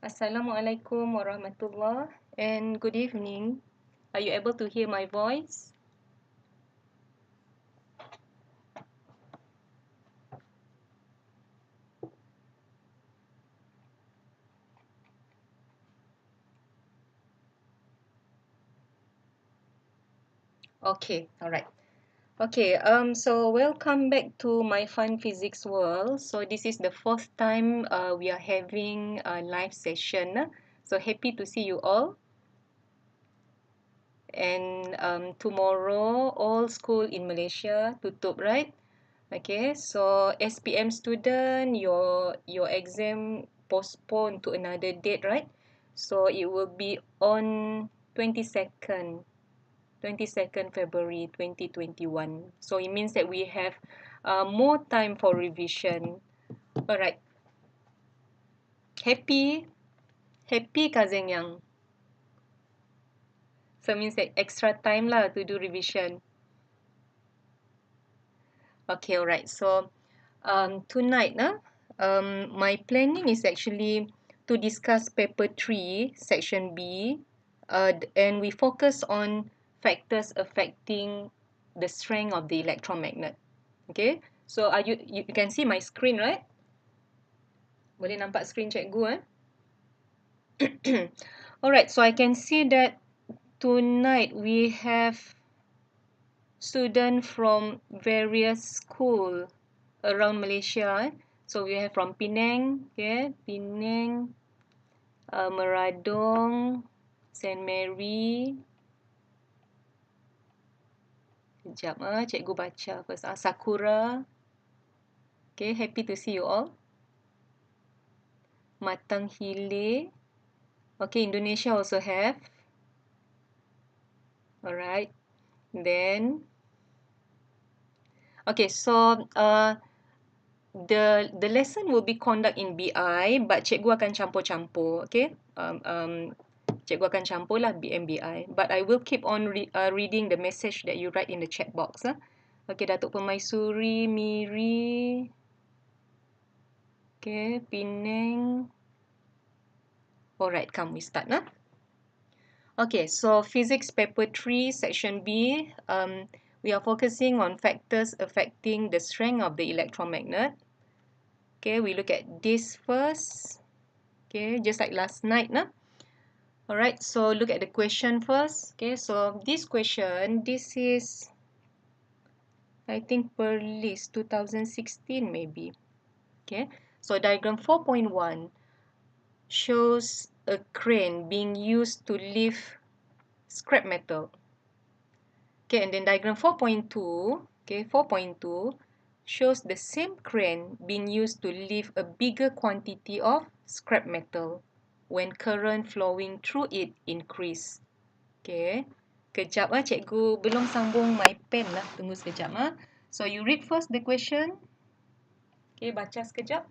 Assalamualaikum warahmatullah and good evening. Are you able to hear my voice? Okay, all right. Okay, so welcome back to my fun physics world. So this is the first time we are having a live session. So happy to see you all. And tomorrow, all school in Malaysia tutup, right? Okay, so SPM student, your exam postponed to another date, right? So it will be on 22nd, 22nd February 2021. So it means that we have more time for revision. All right. Happy, happy cousin yang. So it means that extra time lah to do revision. Okay, all right. So tonight, my planning is actually to discuss paper 3, section B, and we focus on factors affecting the strength of the electromagnet. Okay, so you can see my screen, right? Boleh nampak screen cikgu, Alright, so I can see that tonight we have students from various schools around Malaysia. So we have from Penang, okay, Penang, Meradong, Saint Mary. Sekejap, cikgu baca first. Sakura. Okay, happy to see you all. Matang Hile. Okay, Indonesia also have. Alright. Then, okay, so the lesson will be conduct in BI, but cikgu akan campur-campur, okay? Cikgu akan campur lah BMBI, but I will keep on reading the message that you write in the chat box. Okay, Datuk Permaisuri, Miri, okay, Penang. Alright, come we start. Okay, so physics paper 3, section B. We are focusing on factors affecting the strength of the electromagnet. Okay, we look at this first. Okay, just like last night, Alright, so look at the question first. Okay, so this question, this is, I think, per list 2016 maybe. Okay, so diagram 4.1 shows a crane being used to lift scrap metal. Okay, and then diagram 4.2, okay, 4.2 shows the same crane being used to lift a bigger quantity of scrap metal when current flowing through it increase. Okay, kejap cikgu belum sambung my pen lah, tunggu sekejap So you read first the question. Okay, baca sekejap.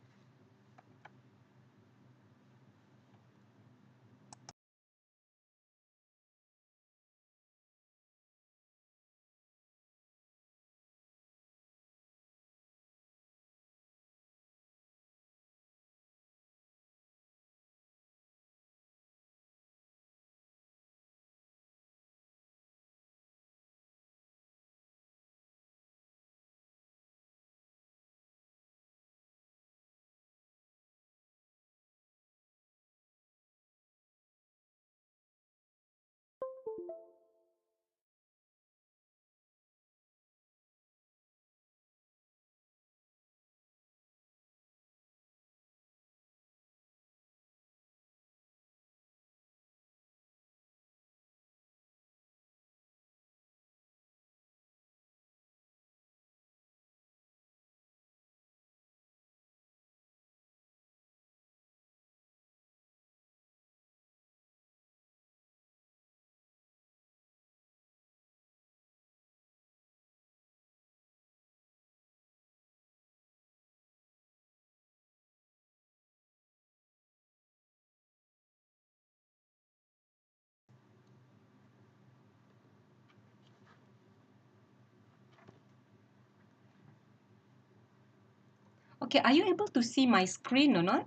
Okay, are you able to see my screen or not?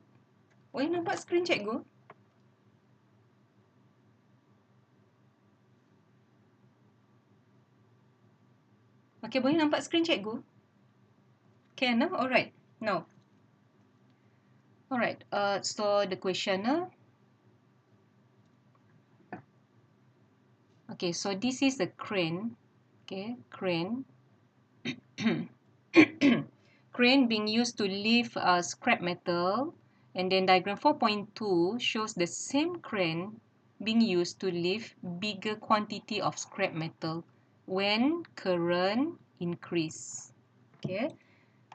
Boleh nampak screen cikgu? Okay, boleh nampak skrin cikgu? Can, alright. Now, alright, so the question, okay, so this is the crane, okay, crane. Crane being used to lift scrap metal, and then diagram 4.2 shows the same crane being used to lift bigger quantity of scrap metal when current increase. Okay,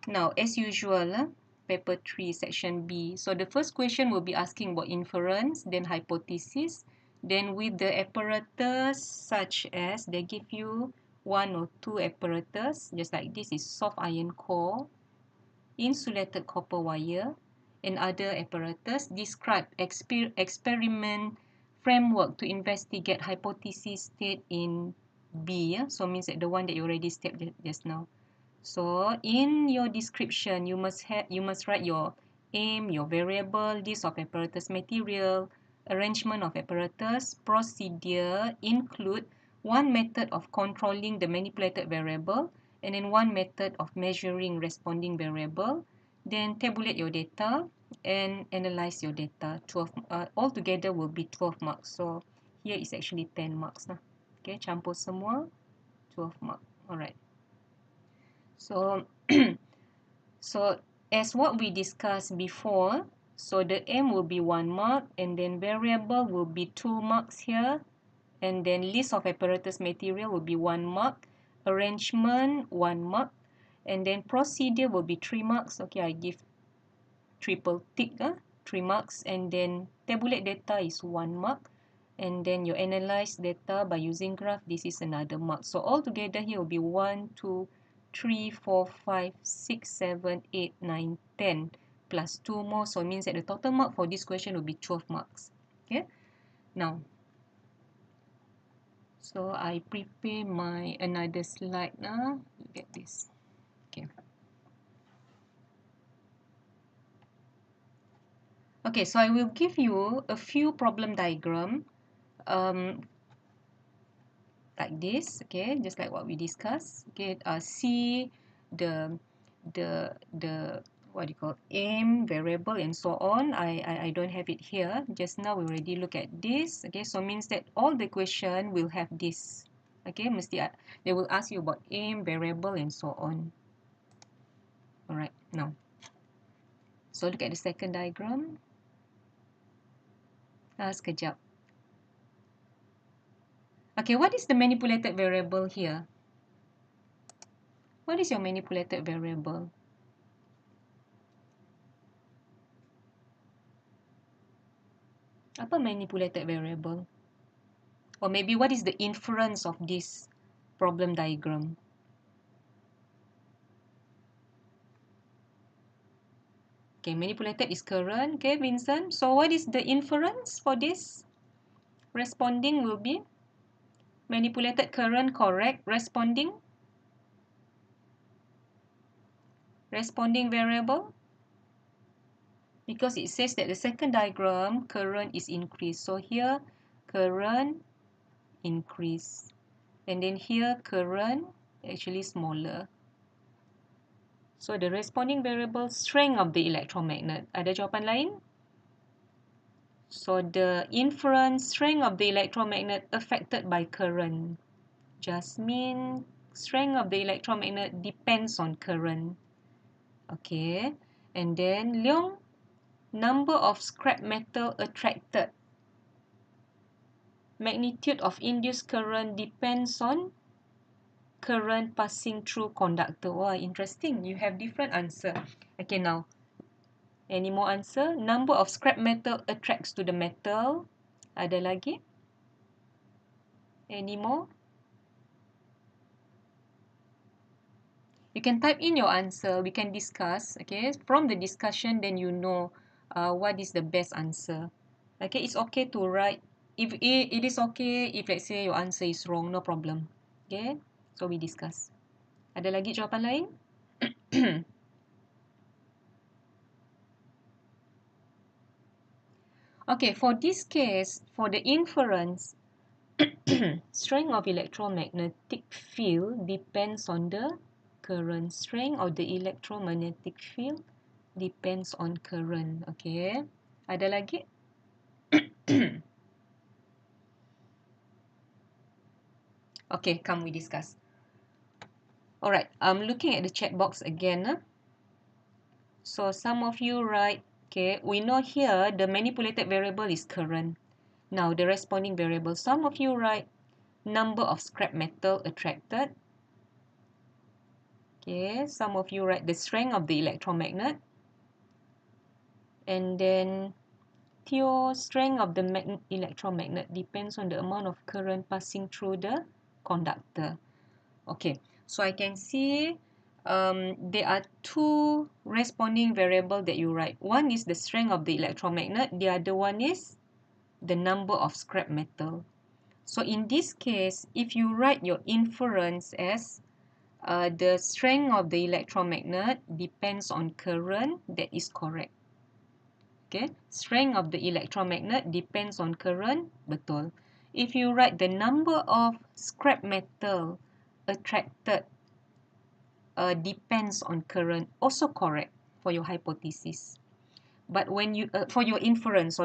now as usual, paper 3 section B. So the first question will be asking about inference, then hypothesis, then with the apparatus such as they give you 1 or 2 apparatus, just like this is soft iron core, insulated copper wire, and other apparatus. Describe experiment framework to investigate hypothesis state in B. So means that the one that you already stated just now. So in your description, you must write your aim, your variable, list of apparatus material, arrangement of apparatus, procedure, include one method of controlling the manipulated variable, and then one method of measuring responding variable, then tabulate your data and analyze your data. 12 altogether will be 12 marks. So here is actually 10 marks lah. Okay, campur semua 12 mark. Alright. So so as what we discussed before, so the aim will be 1 mark, and then variable will be 2 marks here, and then list of apparatus material will be 1 mark, arrangement 1 mark, and then procedure will be 3 marks. Okay, I give triple tick, 3 marks, and then tabulate data is 1 mark, and then you analyze data by using graph, this is another mark. So altogether here will be 1, 2, 3, 4, 5, 6, 7, 8, 9, 10 plus 2 more. So it means that the total mark for this question will be 12 marks. Okay, now, so I prepare my another slide now. Look at this. Okay. Okay, so I will give you a few problem diagram like this, okay, just like what we discussed. Okay, see the what do you call aim, variable, and so on. I don't have it here. Just now we already look at this. Okay, so means that all the question will have this. Okay, mesti they will ask you about aim, variable, and so on. Alright, now, so look at the second diagram. Sekejap. Okay, what is the manipulated variable here? What is your manipulated variable? Apa manipulated variable? Or maybe what is the inference of this problem diagram? Okay, manipulated is current. Okay, Vincent. So what is the inference for this? Responding will be manipulated current, correct. Responding? Responding variable? Because it says that the second diagram, current is increased. So here, current increase. And then here, current actually smaller. So the responding variable, strength of the electromagnet. Ada jawapan lain? So the inference, strength of the electromagnet affected by current. Jasmine, strength of the electromagnet depends on current. Okay. And then Leong, number of scrap metal attracted. Magnitude of induced current depends on current passing through conductor. Wow, interesting. You have different answer. Okay, now, any more answer? Number of scrap metal attracts to the metal. Ada lagi? Any more? You can type in your answer. We can discuss. Okay, from the discussion, then you know what is the best answer. Okay, it's okay to write. If it is okay if let's say your answer is wrong, no problem. Okay, so we discuss. Ada lagi jawapan lain? Okay, for this case, for the inference, Strength of electromagnetic field depends on the current. Strength of the electromagnetic field depends on current. Okay. Ada lagi? Okay, come we discuss. Alright, I'm looking at the chat box again. So some of you write, okay, we know here the manipulated variable is current. Now the responding variable, some of you write number of scrap metal attracted. Okay, some of you write the strength of the electromagnet. And then pure strength of the electromagnet depends on the amount of current passing through the conductor. Okay, so I can see there are two responding variables that you write. One is the strength of the electromagnet, the other one is the number of scrap metal. So in this case, if you write your inference as the strength of the electromagnet depends on current, that is correct. Okay, strength of the electromagnet depends on current, betul. If you write the number of scrap metal attracted depends on current, also correct for your hypothesis. But when you for your inference,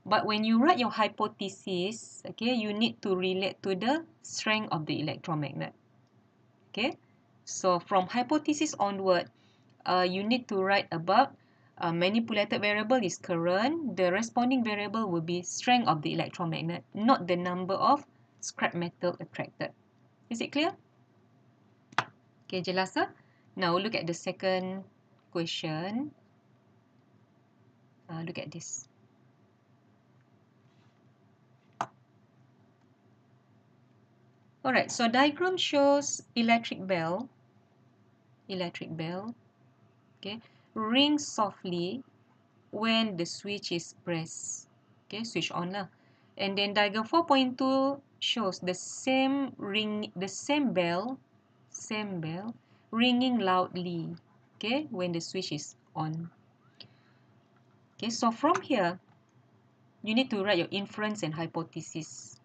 but when you write your hypothesis, okay, you need to relate to the strength of the electromagnet. Okay, so from hypothesis onward, you need to write about manipulated variable is current. The responding variable will be strength of the electromagnet, not the number of scrap metal attracted. Is it clear? Okay, jelas? Now look at the second question. Look at this. Alright, so diagram shows electric bell, okay, rings softly when the switch is pressed. Okay, switch on lah. And then diagram 4.2 shows the same bell ringing loudly, okay, when the switch is on. Okay, so from here, you need to write your inference and hypothesis.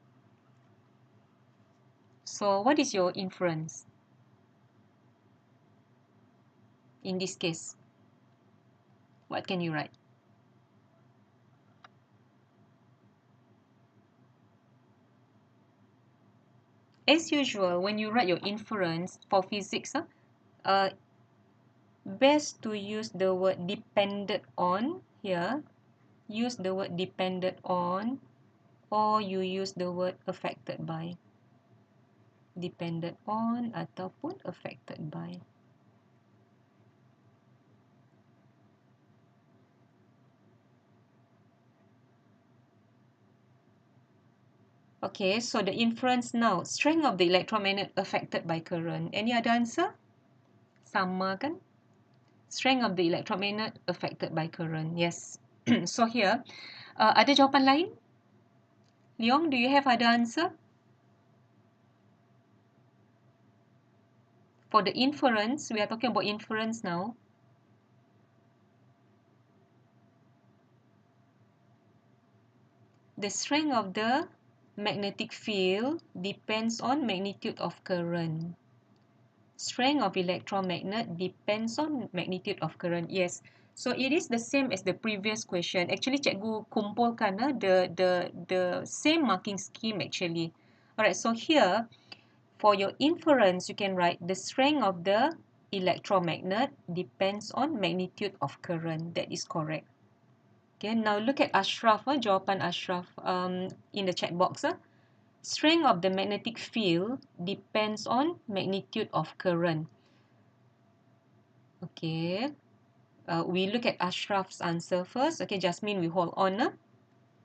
So what is your inference in this case? What can you write? As usual, when you write your inference for physics, best to use the word dependent on here. Use the word dependent on, or you use the word affected by. Dependent on ataupun affected by. Okay, so the inference now, strength of the electromagnet affected by current. Any other answer? Sama kan? Strength of the electromagnet affected by current. Yes. So here, ada jawapan lain? Leong, do you have other answer? For the inference, we are talking about inference now. The strength of the magnetic field depends on magnitude of current. Strength of electromagnet depends on magnitude of current. Yes. So it is the same as the previous question. Actually, cikgu kumpulkan the same marking scheme actually. Alright, so here for your inference, you can write the strength of the electromagnet depends on magnitude of current. That is correct. Okay, now look at Ashraf, jawapan Ashraf in the chat box. Strength of the magnetic field depends on magnitude of current. Okay, we look at Ashraf's answer first. Okay, Jasmine, we hold on.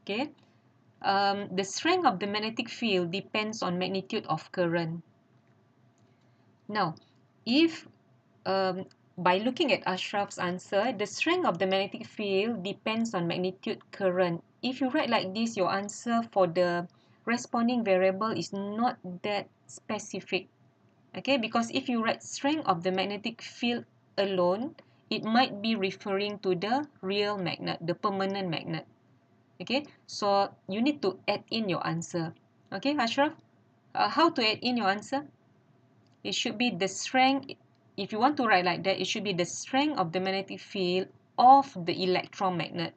Okay, the strength of the magnetic field depends on magnitude of current. Now, if by looking at Ashraf's answer, the strength of the magnetic field depends on magnitude current. If you write like this, your answer for the responding variable is not that specific. Okay, because if you write strength of the magnetic field alone, it might be referring to the real magnet, the permanent magnet. Okay, so you need to add in your answer. Okay, Ashraf, how to add in your answer? It should be the strength. If you want to write like that, it should be the strength of the magnetic field of the electromagnet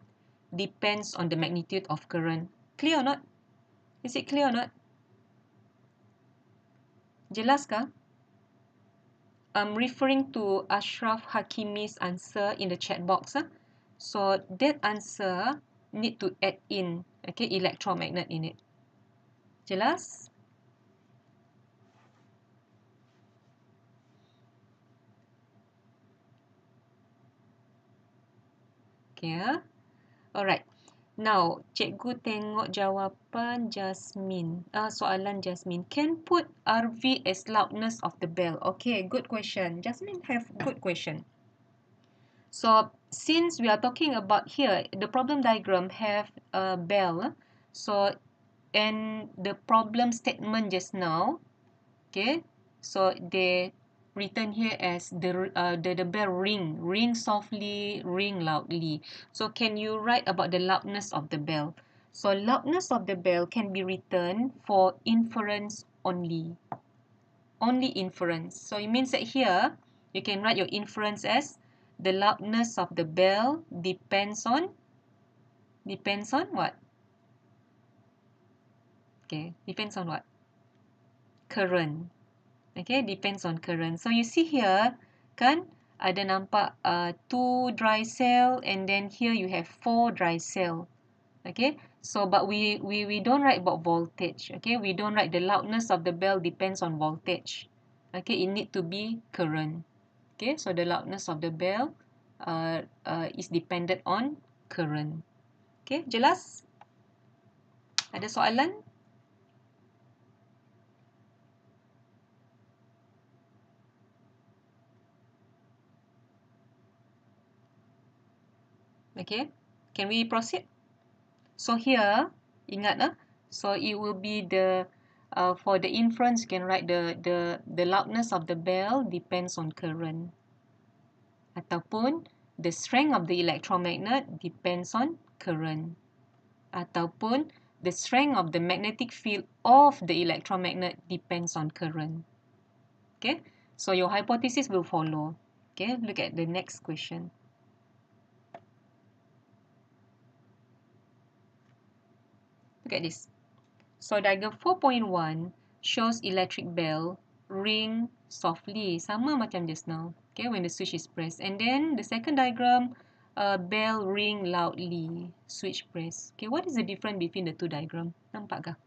depends on the magnitude of current. Clear or not? Is it clear or not? Jelas kah? I'm referring to Ashraf Hakimi's answer in the chat box. So that answer need to add in, okay, electromagnet in it. Jelas? Okay. Alright. Now, cikgu tengok jawapan Jasmine. Soalan Jasmine. Can put RV as loudness of the bell. Okay, good question. Jasmine have good question. So, since we are talking about here, the problem diagram have a bell. So, and the problem statement just now, okay, so they written here as the bell ring softly, ring loudly. So can you write about the loudness of the bell? So loudness of the bell can be written for inference only inference. So it means that here you can write your inference as the loudness of the bell depends on what? Okay, depends on what? Current. Okay, depends on current. So you see here, kan, ada nampak 2 dry cell and then here you have 4 dry cell. Okay, so but we don't write about voltage. Okay, we don't write the loudness of the bell depends on voltage. Okay, it need to be current. Okay, so the loudness of the bell is dependent on current. Okay, jelas? Ada soalan? Okay, can we proceed? So here, ingat so it will be the for the inference you can write the loudness of the bell depends on current. Ataupun the strength of the electromagnet depends on current. Ataupun the strength of the magnetic field of the electromagnet depends on current. Okay, so your hypothesis will follow. Okay, look at the next question. Look at this. So diagram 4.1 shows electric bell ring softly, sama macam just now. Okay, when the switch is pressed. And then the second diagram, bell ring loudly, switch press. Okay, what is the difference between the two diagram? Nampak kah?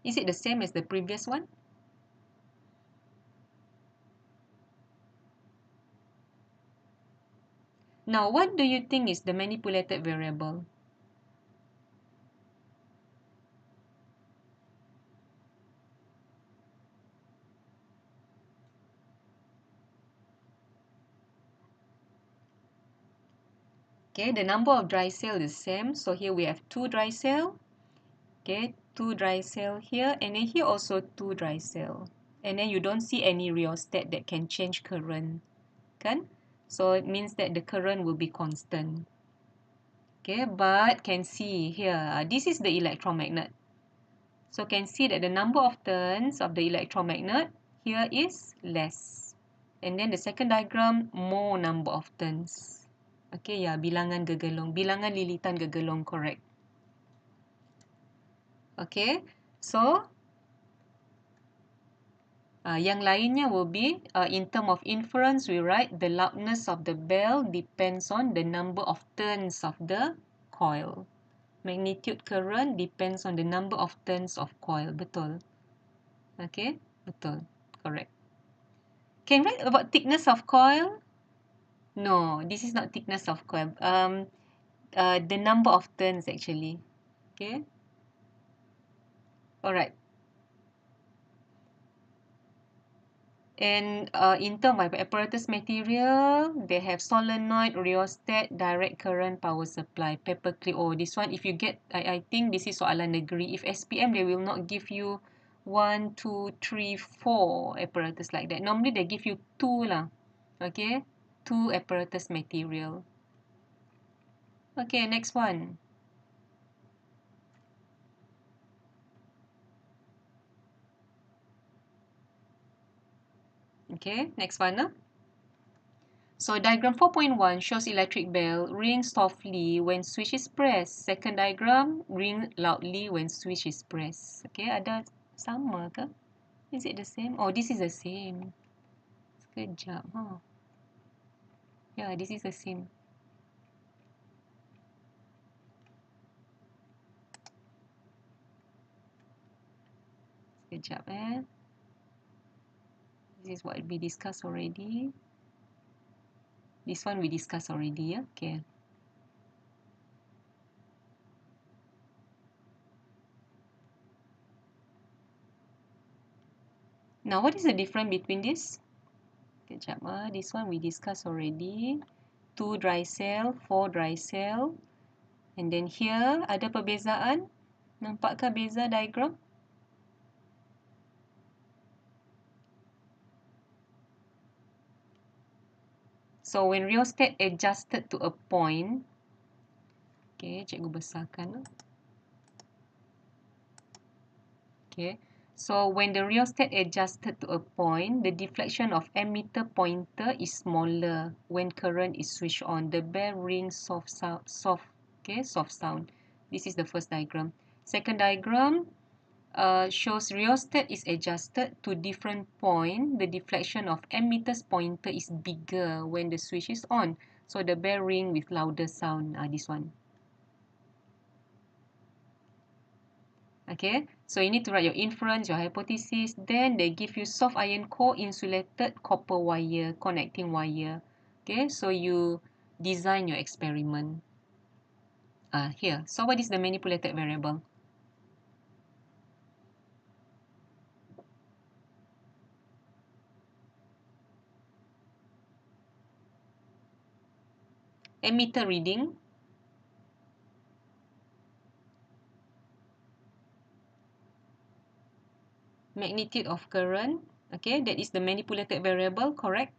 Is it the same as the previous one? Now, what do you think is the manipulated variable? Okay, the number of dry cell is same. So here we have 2 dry cell. Okay, 2 dry cell here, and then here also 2 dry cell. And then you don't see any rheostat that can change current, kan? So it means that the current will be constant. Okay, but can see here, this is the electromagnet. So can see that the number of turns of the electromagnet here is less. And then the second diagram, more number of turns. Okay, yeah, bilangan gegelong, bilangan lilitan gegelong, correct. Okay, so yang lainnya will be, in term of inference, we write the loudness of the bell depends on the number of turns of the coil. Magnitude current depends on the number of turns of coil. Betul. Okay, betul. Correct. Can write about thickness of coil? No, this is not thickness of coil. The number of turns actually. Okay. Alright. And in terms of apparatus material, they have solenoid, rheostat, direct current, power supply, paperclip. Oh, this one, if you get, I think this is soalan negeri. If SPM, they will not give you 1, 2, 3, 4 apparatus like that. Normally, they give you 2 lah. Okay, 2 apparatus material. Okay, next one. Okay, next one. So diagram 4.1 shows electric bell ring softly when switch is pressed. Second diagram, ring loudly when switch is pressed. Okay, ada sama ke? Is it the same? Oh, this is the same. Sekejap. Huh? Yeah, this is the same. Sekejap This is what we discussed already. This one we discussed already, yeah? Okay. Now, what is the difference between this? Sekejap, this one we discussed already. 2 dry cell, 4 dry cell. And then here, ada perbezaan? Nampakkah beza diagram? So, when rheostat adjusted to a point, okay, cikgu besarkan. Okay, so when the rheostat adjusted to a point, the deflection of ammeter pointer is smaller when current is switched on. The bell rings soft sound, soft sound. This is the first diagram. Second diagram shows rheostat is adjusted to different point. The deflection of ammeter's pointer is bigger when the switch is on. So the bell ring with louder sound. This one. Okay, so you need to write your inference, your hypothesis. Then they give you soft iron core insulated copper wire, connecting wire. Okay, so you design your experiment. Here, so what is the manipulated variable? Ammeter reading. Magnitude of current. Okay, that is the manipulated variable, correct?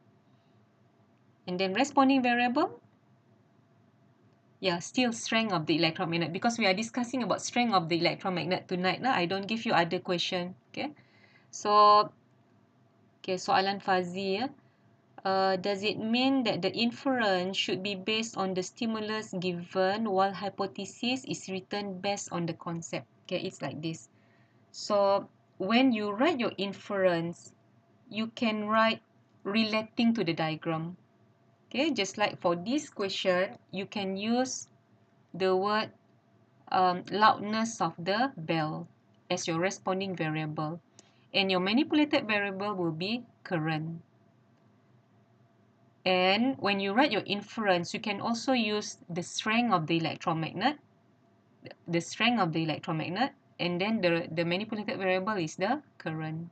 And then responding variable. Yeah, still strength of the electromagnet, because we are discussing about strength of the electromagnet tonight. I don't give you other question. Okay, so soalan Fazi ya. Does it mean that the inference should be based on the stimulus given while hypothesis is written based on the concept? Okay, it's like this. So when you write your inference, you can write relating to the diagram. Okay, just like for this question, you can use the word loudness of the bell as your responding variable. And your manipulated variable will be current. And when you write your inference, you can also use the strength of the electromagnet, and then the manipulated variable is the current.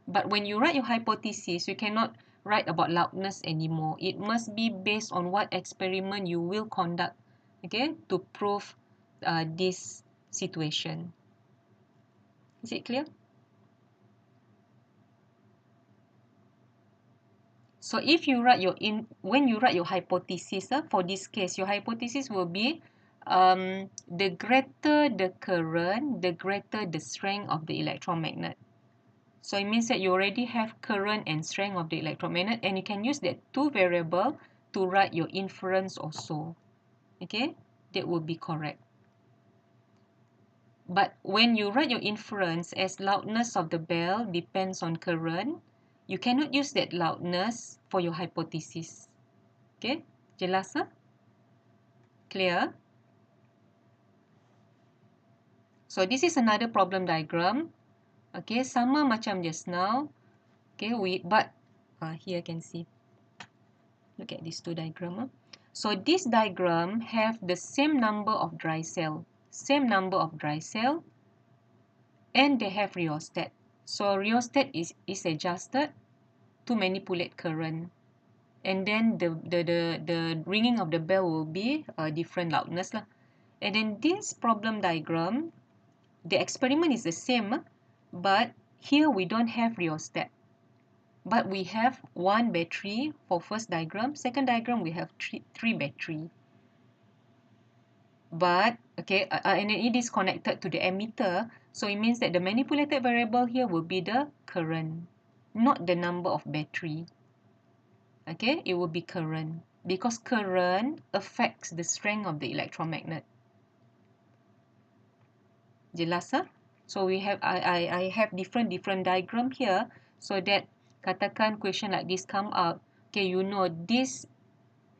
But when you write your hypothesis, you cannot write about loudness anymore. It must be based on what experiment you will conduct, okay, to prove this situation. Is it clear? So if you write when you write your hypothesis, for this case, your hypothesis will be the greater the current, the greater the strength of the electromagnet. So it means that you already have current and strength of the electromagnet, and you can use that two variable to write your inference also. Okay, that would be correct. But when you write your inference as loudness of the bell depends on current, you cannot use that loudness for your hypothesis. Okay, jelas? Clear? So this is another problem diagram. Okay, sama macam just now. Okay, but here you can see. Look at these two diagrams. So this diagram have the same number of dry cell, and they have rheostat. So rheostat is adjusted to manipulate current, and then the ringing of the bell will be different loudness lah. And then this problem diagram, the experiment is the same, but here we don't have rheostat. But we have one battery for first diagram. Second diagram, we have three battery. But, okay, and it is connected to the ammeter. So it means that the manipulated variable here will be the current. not the number of battery. Okay, it will be current, because current affects the strength of the electromagnet. Jelas ah? So we have I have different diagram here, so that katakan question like this come out, okay, you know this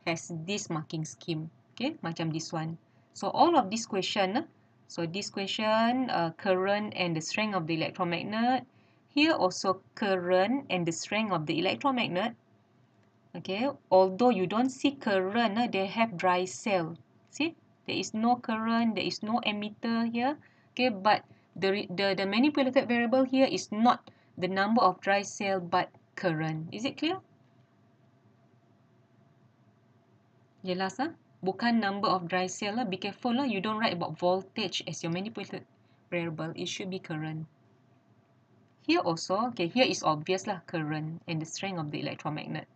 has this marking scheme, okay, macam this one. So all of this question, so this question, current and the strength of the electromagnet. Here also current and the strength of the electromagnet. Okay, although you don't see current, they have dry cell. See, there is no current, there is no emitter here. Okay, but the manipulated variable here is not the number of dry cell but current. Is it clear? Jelas ah? Bukan number of dry cell lah. Be careful lah. You don't write about voltage as your manipulated variable. It should be current. Here also, okay, here is obvious lah, current and the strength of the electromagnet.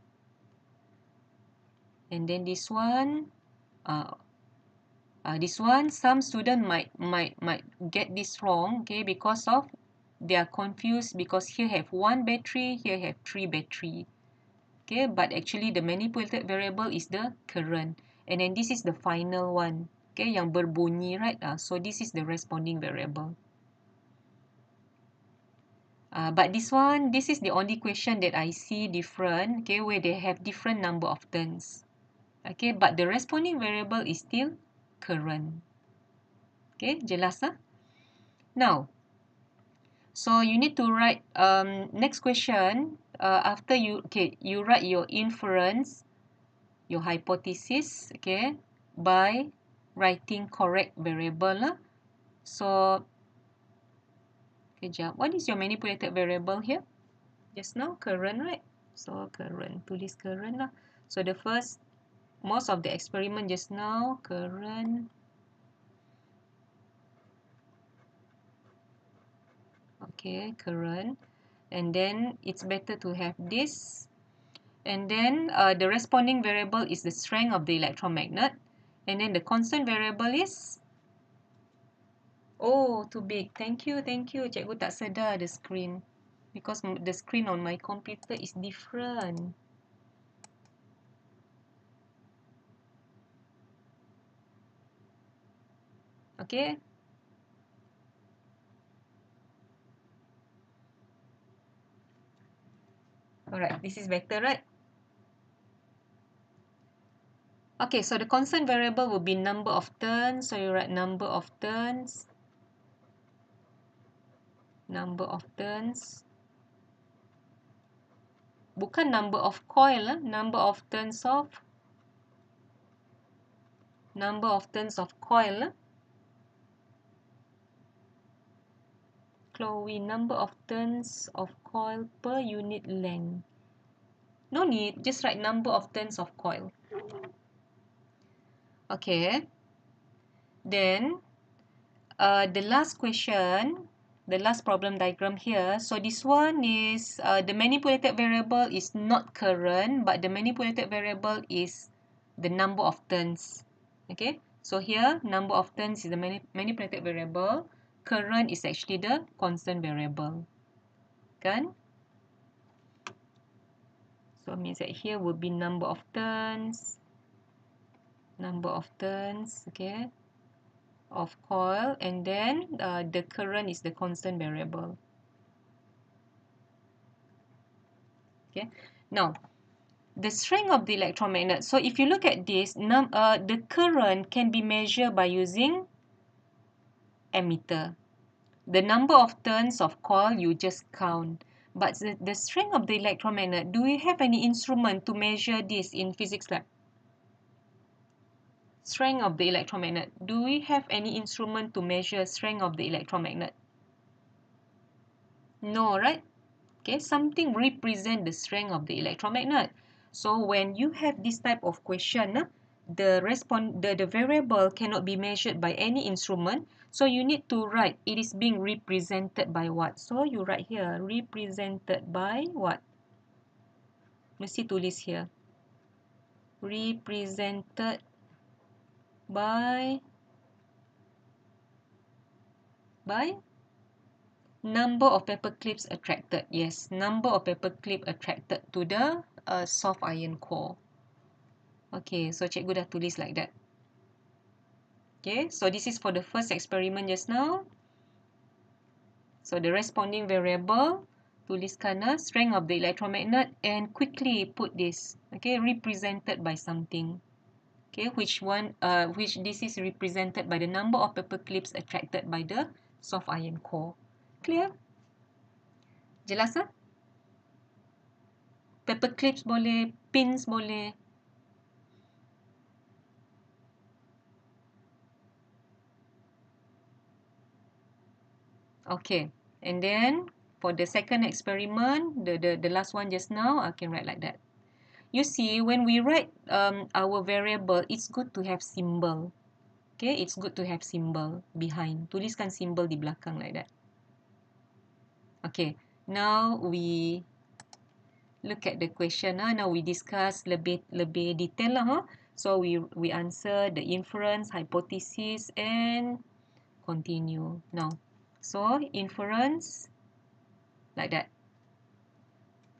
And then this one, some student might get this wrong, okay, because of they are confused, because here have one battery, here have 3 battery. Okay, but actually the manipulated variable is the current, and then this is the final one, okay, yang berbunyi, right? So this is the responding variable. But this is the only question that I see different, okay, where they have different number of turns. Okay, but the responding variable is still current. Okay, jelas ah? Now, so you need to write next question, after you write your inference, your hypothesis, okay, by writing correct variable lah. So kejap, what is your manipulated variable here? Just now current, right? So current, tulis current lah. So the first, most of the experiment just now, current. Okay, current. And then it's better to have this. And then the responding variable is the strength of the electromagnet. And then the constant variable is, oh, too big. Thank you. Cikgu tak sedar the screen, because the screen on my computer is different. Okay. Alright, this is better, right? Okay, so the constant variable will be number of turns. So you write number of turns. Number of turns. Bukan number of coil, number of turns of coil. Chloe, number of turns of coil per unit length. No need, just write number of turns of coil. Okay. Then the last question, the last problem diagram here. So this one is the manipulated variable is not current, but the manipulated variable is the number of turns. Okay. So here, number of turns is the manipulated variable. Current is actually the constant variable. Kan? So it means that here will be number of turns, okay, of coil, and then the current is the constant variable. Okay. Now, the strength of the electromagnet. So if you look at this, the current can be measured by using ammeter. The number of turns of coil you just count. But the strength of the electromagnet, do we have any instrument to measure this in physics lab? Strength of the electromagnet. Do we have any instrument to measure strength of the electromagnet? No, right? Okay, something represent the strength of the electromagnet. So when you have this type of question, the variable cannot be measured by any instrument. So you need to write it is being represented by what? So you write here, represented by what? Mesti tulis here. Represented by Number of paper clips attracted. Yes, number of paper clip attracted to the soft iron core. Okay, so cikgu dah tulis like that. Okay, so this is for the first experiment just now. So the responding variable, tuliskan strength of the electromagnet and quickly put this, okay, represented by something. Okay, which this is represented by the number of paper clips attracted by the soft iron core. Clear? Jelas tak? Paper clips boleh, pins boleh. Okay, and then for the second experiment, the last one just now, I can write like that. You see, when we write our variable, it's good to have symbol. Okay, it's good to have symbol behind. Tuliskan symbol di belakang like that. Okay, now we look at the question. Now we discuss lebih detail lah. So we answer the inference, hypothesis, and continue. Now, so inference like that.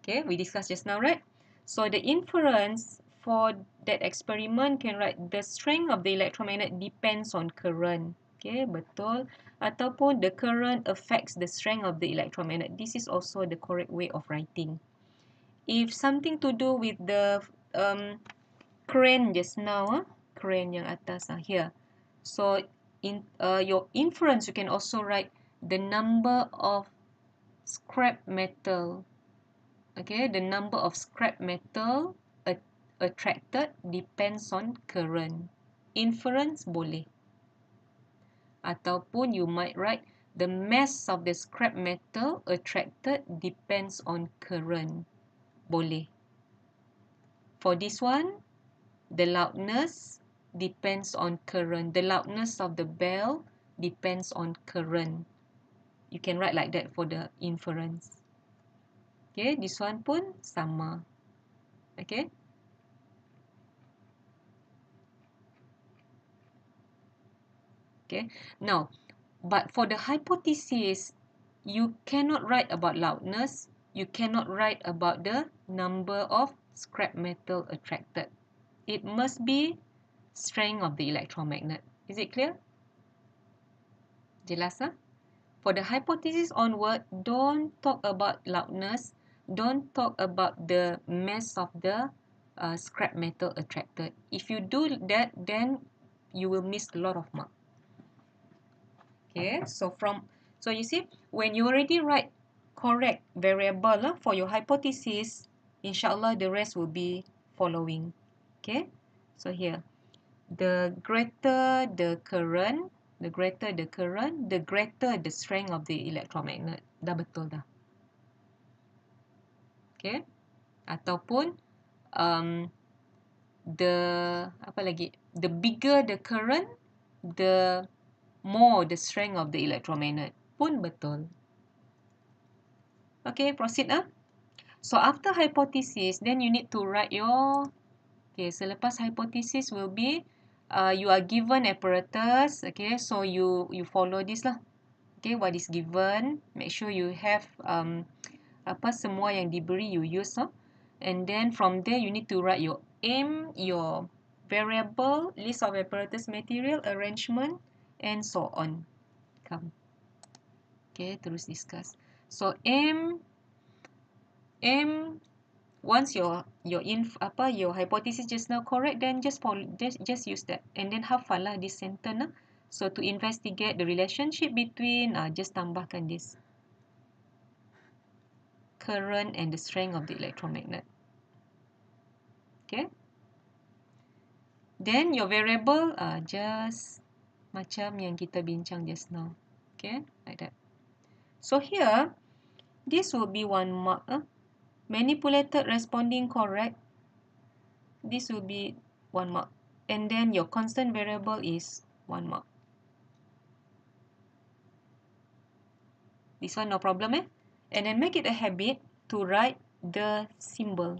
Okay, we discussed just now, right? So the inference for that experiment can write the strength of the electromagnet depends on current. Okay, betul. Ataupun the current affects the strength of the electromagnet. This is also the correct way of writing. If something to do with the crane just now, crane yang atas here. So in your inference, you can also write the number of scrap metal. Okay, the number of scrap metal attracted depends on current. Inference boleh. Ataupun you might write the mass of the scrap metal attracted depends on current. Boleh. For this one, the loudness depends on current. The loudness of the bell depends on current. You can write like that for the inference. Okay, this one pun sama. Okay. Okay. Now, but for the hypothesis, you cannot write about loudness. You cannot write about the number of scrap metal attracted. It must be strength of the electromagnet. Is it clear? Jelas? For the hypothesis onward, don't talk about loudness. Don't talk about the mass of the scrap metal attracted. If you do that, then you will miss a lot of mark. Okay, so you see, when you already write correct variable for your hypothesis, insyaAllah the rest will be following. Okay, so here, the greater the current, the greater the strength of the electromagnet. Dah betul dah. Okay, ataupun the bigger the current, the more the strength of the electromagnet. Pun betul. Okay, proceed. So after hypothesis, then you need to write your... Okay, selepas hypothesis will be you are given apparatus. Okay, so you follow this lah. Okay, what is given. Make sure you have semua yang diberi you use. And then from there you need to write your aim, your variable, list of apparatus material, arrangement, and so on. Come. Okay, terus discuss. So aim, once your hypothesis just now correct, then just use that, and then hafal lah this sentence. So to investigate the relationship between just tambahkan this current and the strength of the electromagnet. Okay. Then your variable just macam yang kita bincang just now. Okay, like that. So here, this will be 1 mark. Manipulated responding correct. This will be 1 mark. And then your constant variable is 1 mark. This one no problem. And then make it a habit to write the symbol.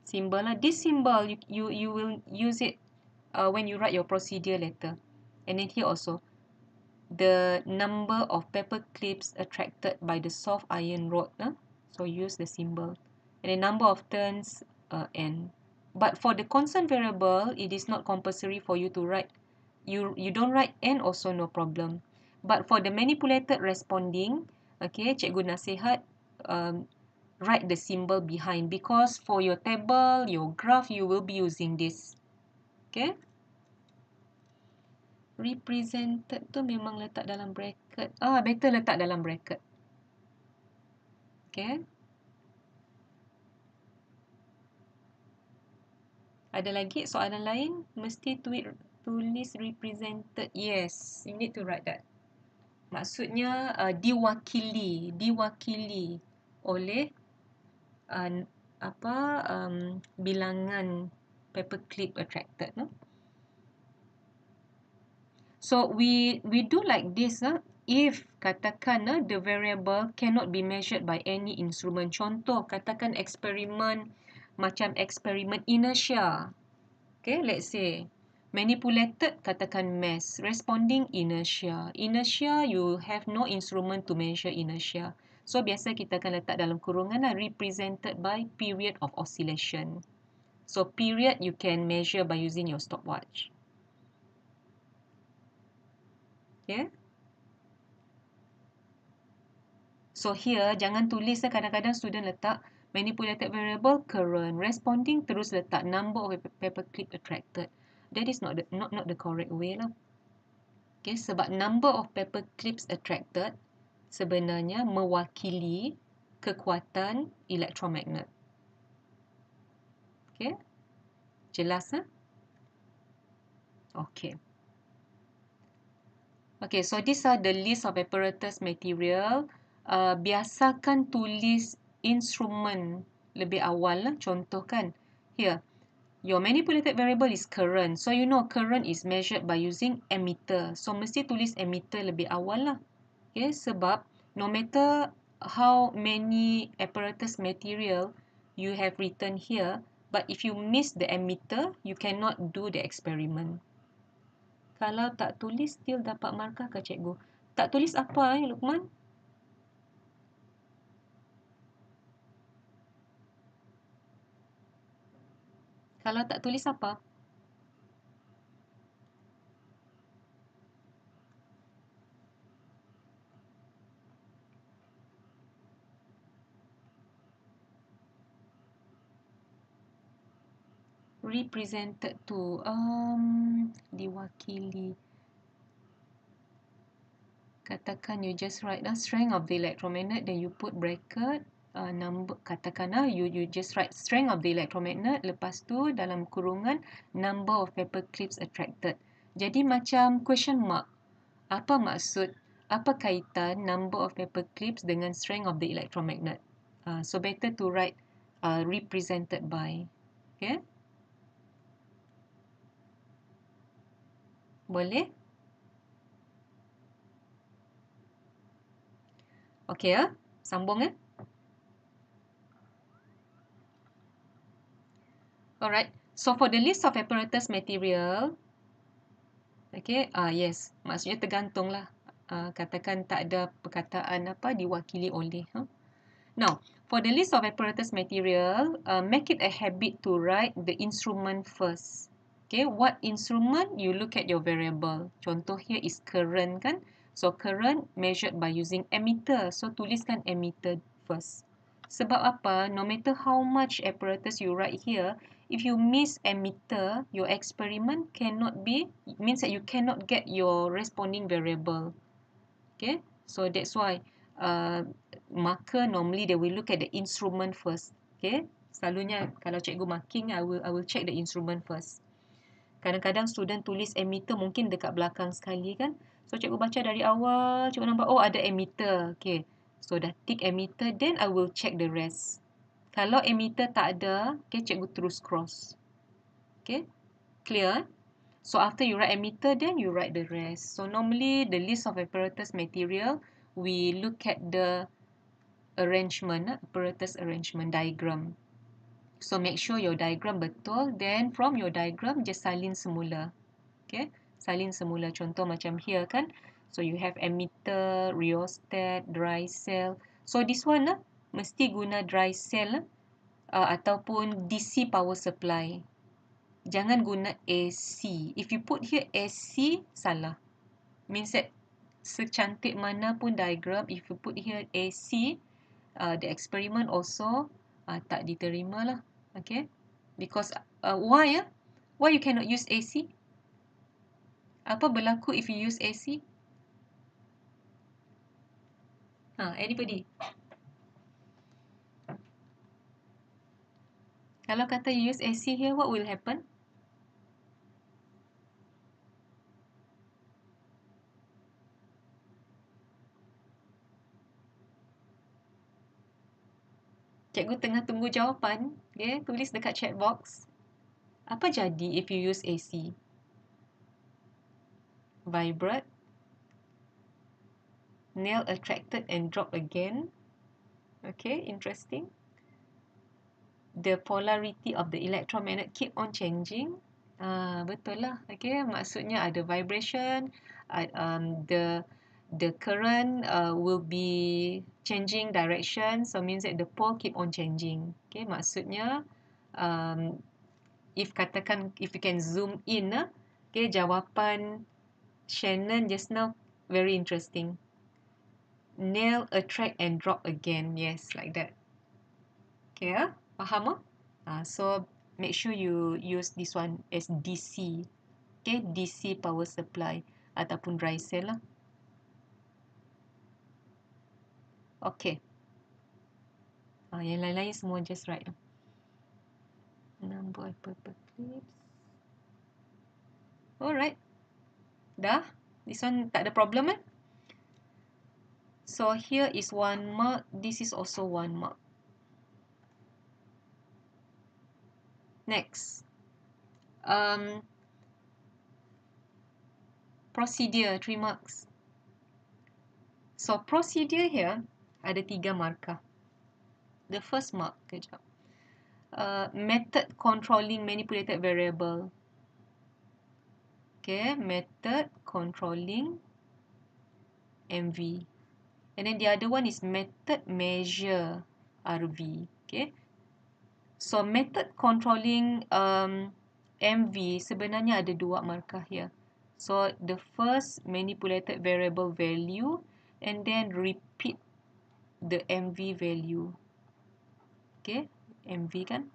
This symbol you will use it when you write your procedure letter. And then here also, the number of paper clips attracted by the soft iron rod. So use the symbol. And the number of turns, n. But for the constant variable, it is not compulsory for you to write. You don't write n also, no problem. But for the manipulated responding, okay, cikgu nasihat write the symbol behind, because for your table, your graph, you will be using this. Okay. Represented tu memang letak dalam bracket. Better letak dalam bracket. Okay. Ada lagi soalan lain? Mesti tulis represented. Yes, you need to write that. Maksudnya diwakili oleh bilangan paperclip attracted, no? So we do like this, if katakan the variable cannot be measured by any instrument. Contoh, katakan eksperimen macam eksperimen inertia. Okay, let's say manipulated, katakan mass, responding inertia. Inertia, you have no instrument to measure inertia. So biasa kita akan letak dalam kurungan represented by period of oscillation. So period you can measure by using your stopwatch. Okay. So here jangan tulis, kadang-kadang student letak manipulated variable current, responding terus letak number of paper clip attracted. That is not the correct way lah. Okay, sebab number of paper clips attracted sebenarnya mewakili kekuatan electromagnet. Okay, jelas Okay. Okay, so these are the list of apparatus material. Biasakan tulis instrumen lebih awal lah. Contoh kan, here, your manipulated variable is current. So you know current is measured by using ammeter. So mesti tulis ammeter lebih awal lah. Okay, sebab no matter how many apparatus material you have written here, but if you miss the ammeter, you cannot do the experiment. Kalau tak tulis, still dapat markah ke cikgu? Tak tulis apa Lukman? Kalau tak tulis apa? Represented to diwakili. Katakan you just write strength of the electromagnet, then you put bracket number, katakan you just write strength of the electromagnet, lepas tu dalam kurungan number of paper clips attracted. Jadi macam question mark. Apa maksud, apa kaitan number of paper clips dengan strength of the electromagnet? So better to write represented by. Okay? Boleh? Okay, sambung Alright, so for the list of apparatus material, okay, yes, maksudnya tergantung lah. Katakan tak ada perkataan apa diwakili oleh. Now, for the list of apparatus material, make it a habit to write the instrument first. Okay, what instrument? You look at your variable. Contoh here is current kan? So current measured by using ammeter. So tuliskan ammeter first. Sebab apa? No matter how much apparatus you write here, if you miss ammeter, your experiment cannot be, it means that you cannot get your responding variable. Okay, so that's why marker normally they will look at the instrument first. Okay, selalunya kalau cikgu marking, I will check the instrument first. Kadang-kadang student tulis ammeter mungkin dekat belakang sekali kan. So cikgu baca dari awal, cikgu nampak ada ammeter. Okay, so dah tick ammeter, then I will check the rest. Kalau ammeter tak ada, okay, cikgu terus cross. Okay, clear? So after you write ammeter, then you write the rest. So normally the list of apparatus material, we look at the arrangement, apparatus arrangement diagram. So make sure your diagram betul. Then from your diagram, just salin semula. Okay, salin semula. Contoh macam here kan. So you have emitter, rheostat, dry cell. So this one mesti guna dry cell ataupun DC power supply. Jangan guna AC. If you put here AC, salah. Means that secantik mana pun diagram, if you put here AC, the experiment also tak diterima lah. Okay. Because why? Why you cannot use AC? Apa berlaku if you use AC? Anybody? Kalau kata you use AC here, what will happen? Cikgu tengah tunggu jawapan. Okay, tulis dekat chat box. Apa jadi if you use AC? Vibrate. Nail attracted and drop again. Okay, interesting. The polarity of the electromagnet keep on changing. Betul lah. Okay, maksudnya ada vibration. The current will be changing direction. So means that the pole keep on changing. Okay, maksudnya if you can zoom in, okay, jawapan Shannon just now very interesting. Nail, attract and drop again. Yes, like that. Okay, faham? So make sure you use this one as DC. Okay, DC power supply ataupun dry cell lah. Okay. Yang lain-lain semua just right. Number of paper clips. Alright. Dah? This one tak ada problem eh? So here is 1 mark. This is also 1 mark. Next. Procedure, 3 marks. So procedure here ada 3 markah. The first mark, kejap. Method controlling manipulated variable. Okay, method controlling MV. And then the other one is method measure RV. Okay. So method controlling MV sebenarnya ada 2 markah here. So the first manipulated variable value and then repeat the MV value. Okay, MV kan.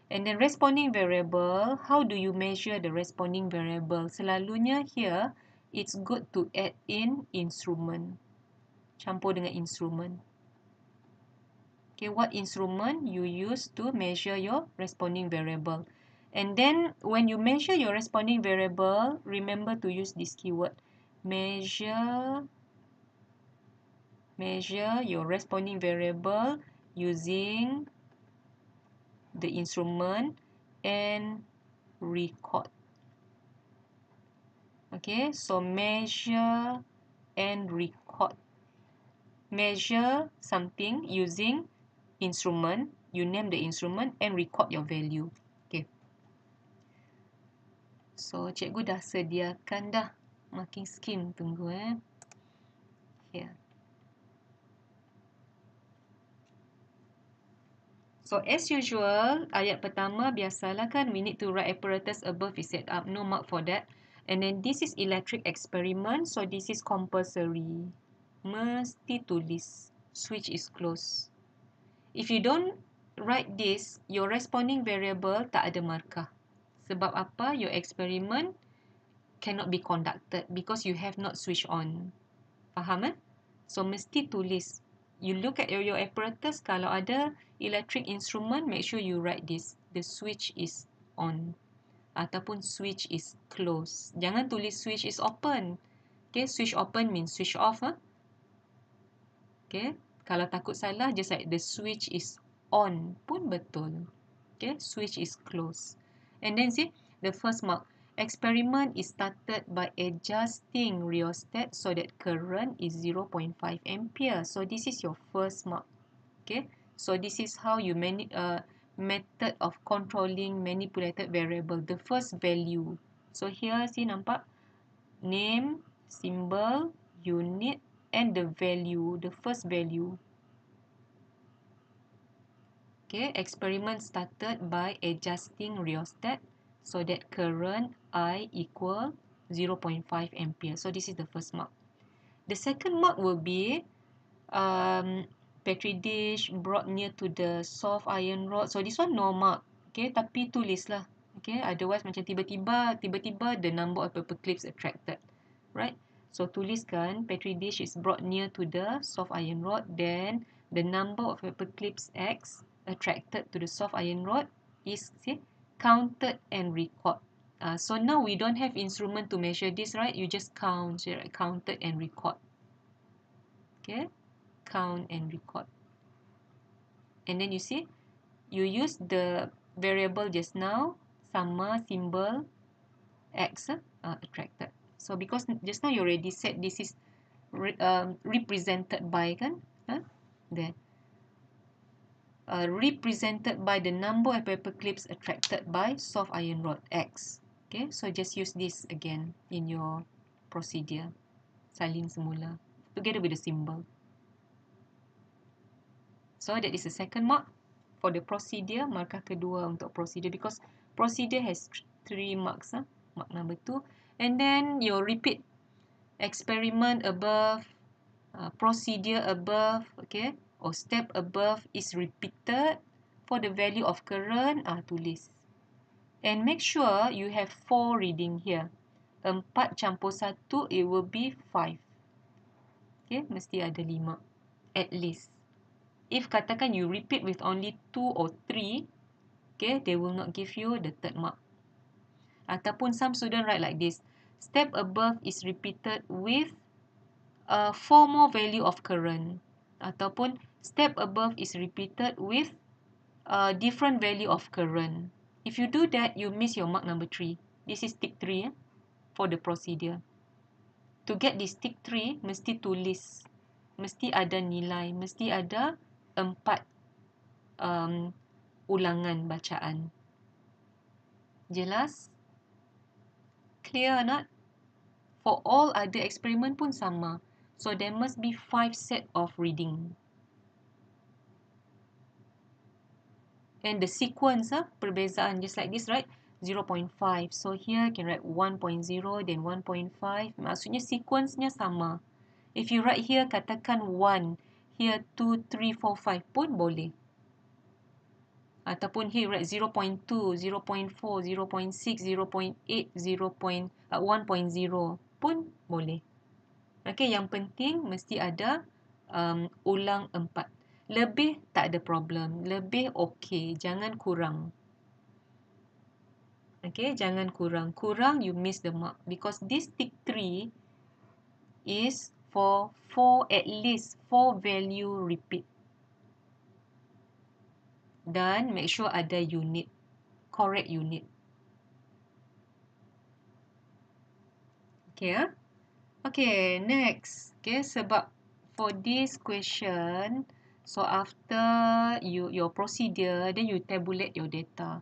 And then responding variable, how do you measure the responding variable? Selalunya here, it's good to add in instrument. Campur dengan instrument. Okay, what instrument you use to measure your responding variable? And then when you measure your responding variable, remember to use this keyword. Measure your responding variable using the instrument and record. Okay, so measure and record. Measure something using instrument, you name the instrument and record your value. Okay. So cikgu dah sediakan dah marking scheme, tunggu Here. So as usual, ayat pertama biasalah kan, we need to write apparatus above is set up, no mark for that. And then this is electric experiment, so this is compulsory. Mesti tulis, switch is closed. If you don't write this, your responding variable tak ada markah. Sebab apa? Your experiment cannot be conducted because you have not switched on. Faham? So mesti tulis. You look at your apparatus, kalau ada electric instrument, make sure you write this. The switch is on. Ataupun switch is closed. Jangan tulis switch is open. Okay, switch open means switch off. Okay, kalau takut salah, just like the switch is on pun betul. Okay, switch is closed. And then see, the first mark. Experiment is started by adjusting rheostat so that current is 0.5 ampere. So this is your first mark. Okay, so this is how you method of controlling manipulated variable. The first value. So here see nampak name, symbol, unit, and the value, the first value. Okay, experiment started by adjusting rheostat so that current I equal 0.5 ampere. So this is the first mark. The second mark will be petri dish brought near to the soft iron rod. So this one no mark. Okay, tapi tulislah. Okay, otherwise macam tiba-tiba the number of paper clips attracted. Right? So tuliskan petri dish is brought near to the soft iron rod, then the number of paper clips X attracted to the soft iron rod is counted and record. So now we don't have instrument to measure this, right? You just count, right? Counted and record. Okay, count and record. And then you see, you use the variable just now, sama symbol X attracted. So because just now you already said this is represented by kan, there. Represented by the number of paper clips attracted by soft iron rod X. Okay, so just use this again in your procedure. Salin semula together with the symbol. So that is the second mark for the procedure. Markah kedua untuk procedure, because procedure has 3 marks. Mark number 2. And then you repeat experiment above, procedure above, okay, or step above is repeated for the value of current, tulis. And make sure you have 4 reading here. 4 campur 1, it will be 5. Okay, mesti ada 5 at least. If katakan you repeat with only 2 or 3, okay, they will not give you the third mark. Ataupun some student write like this. Step above is repeated with 4 more value of current. Ataupun step above is repeated with different value of current. If you do that, you miss your mark number 3. This is tick 3 for the procedure. To get this tick 3, mesti tulis. Mesti ada nilai. Mesti ada 4 ulangan bacaan. Jelas? Clear or not? For all other experiment pun sama. So there must be 5 set of reading. And the sequence, perbezaan just like this, right? 0.5. So here can write 1.0, then 1.5. Maksudnya sequence-nya sama. If you write here, katakan 1. Here 2, 3, 4, 5 pun boleh. Ataupun here write 0.2, 0.4, 0.6, 0.8, 1.0 pun boleh. Okay, yang penting mesti ada ulang 4. Lebih tak ada problem. Lebih okey, jangan kurang. Okay, jangan kurang. Kurang, you miss the mark. Because this tick 3 is for 4, at least 4 value repeat. Dan make sure ada unit. Correct unit. Okay, Okay, next. Okay, sebab for this question, so after your procedure, then you tabulate your data.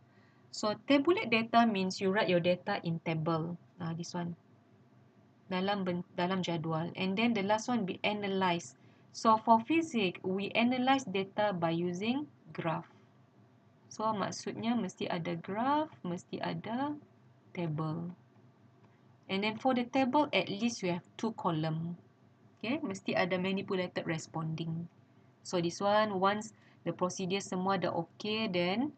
So tabulate data means you write your data in table. This one. Dalam jadual. And then the last one be analyze. So for physics, we analyze data by using graph. So maksudnya mesti ada graph, mesti ada table. And then for the table, at least you have 2 column. Okay, mesti ada manipulated responding. So this one, once the procedure semua dah okay, then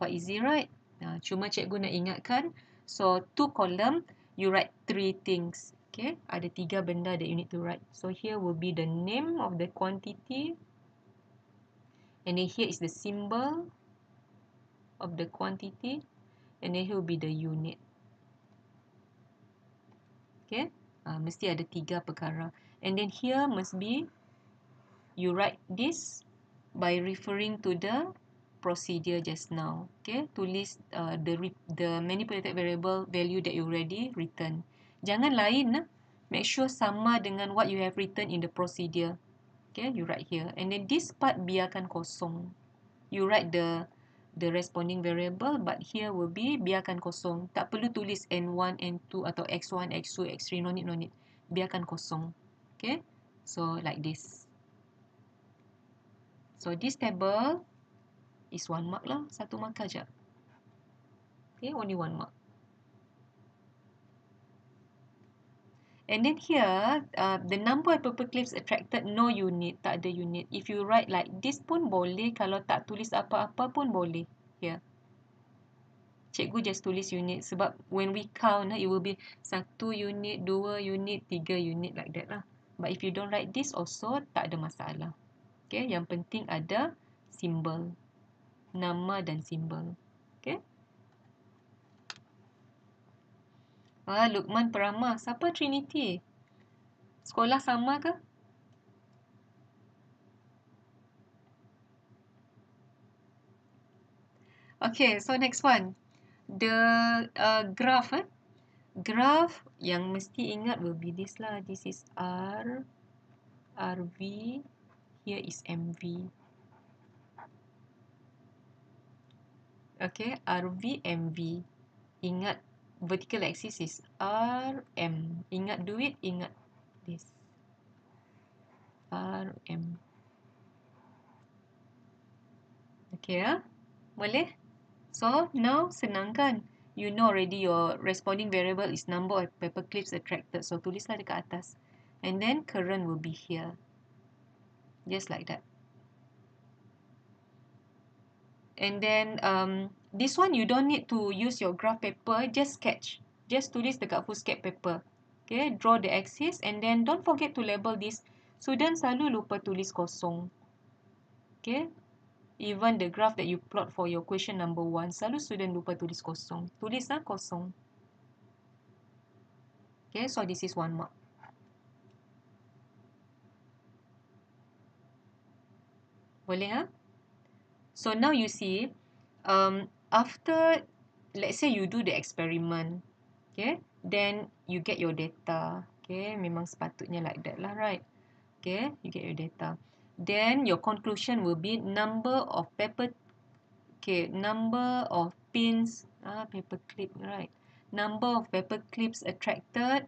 quite easy, right? Cuma cikgu nak ingatkan, so 2 column, you write 3 things. Okay, ada 3 benda that you need to write. So here will be the name of the quantity. And then here is the symbol of the quantity. And then here will be the unit. Okay, mesti ada 3 perkara. And then here must be, you write this by referring to the procedure just now. Okay, tulis the manipulated variable value that you already written. Jangan lain. Make sure sama dengan what you have written in the procedure. Okay, you write here. And then this part biarkan kosong. You write the the responding variable, but here will be biarkan kosong. Tak perlu tulis N1, N2 atau X1, X2, X3, no need. Biarkan kosong. Okay, so like this. So this table is 1 mark lah, 1 mark aja. Okay, only 1 mark. And then here, the number of paper clips attracted, no unit, tak ada unit. If you write like this pun boleh, kalau tak tulis apa-apa pun boleh. Here. Cikgu just tulis unit sebab when we count, it will be 1 unit, 2 unit, 3 unit like that lah. But if you don't write this also, tak ada masalah. Okay, yang penting ada simbol. Nama dan simbol. Okay. Lukman Peramah. Siapa Trinity? Sekolah sama ke? Okay, so next one. The graph. Graph yang mesti ingat will be this lah. This is R, RV. Here is MV. Okay, RV, MV. Ingat vertical axis is RM. Ingat duit, ingat this. RM. Okay, boleh? So, now senang kan? You know already your responding variable is number of paper clips attracted. So, tulislah dekat atas. And then, current will be here. Just like that. And then, this one you don't need to use your graph paper. Just sketch. Just tulis dekat foolscap paper. Okay, draw the axis. And then, don't forget to label this. Student selalu lupa tulis kosong. Okay. Even the graph that you plot for your question number 1, selalu student lupa tulis kosong. Tulislah kosong. Okay, so this is 1 mark. Boleh, ha? So now you see, after, let's say you do the experiment, okay, then you get your data. Okay, memang sepatutnya like that lah, right? Okay, you get your data. Then your conclusion will be number of paper, okay, number of pins, paper clip, right? Number of paper clips attracted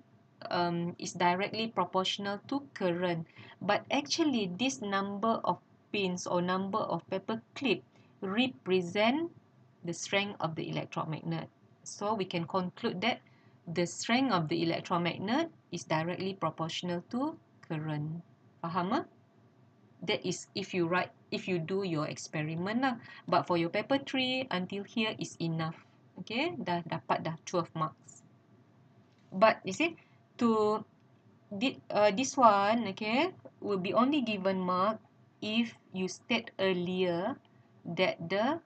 is directly proportional to current. But actually, this number of pins or number of paper clip represent the strength of the electromagnet. So we can conclude that the strength of the electromagnet is directly proportional to current. Faham? That is if you do your experiment lah. But for your paper 3, until here is enough. Okay, dah dapat dah 12 marks. But you see, to this one, okay, will be only given mark if you state earlier that the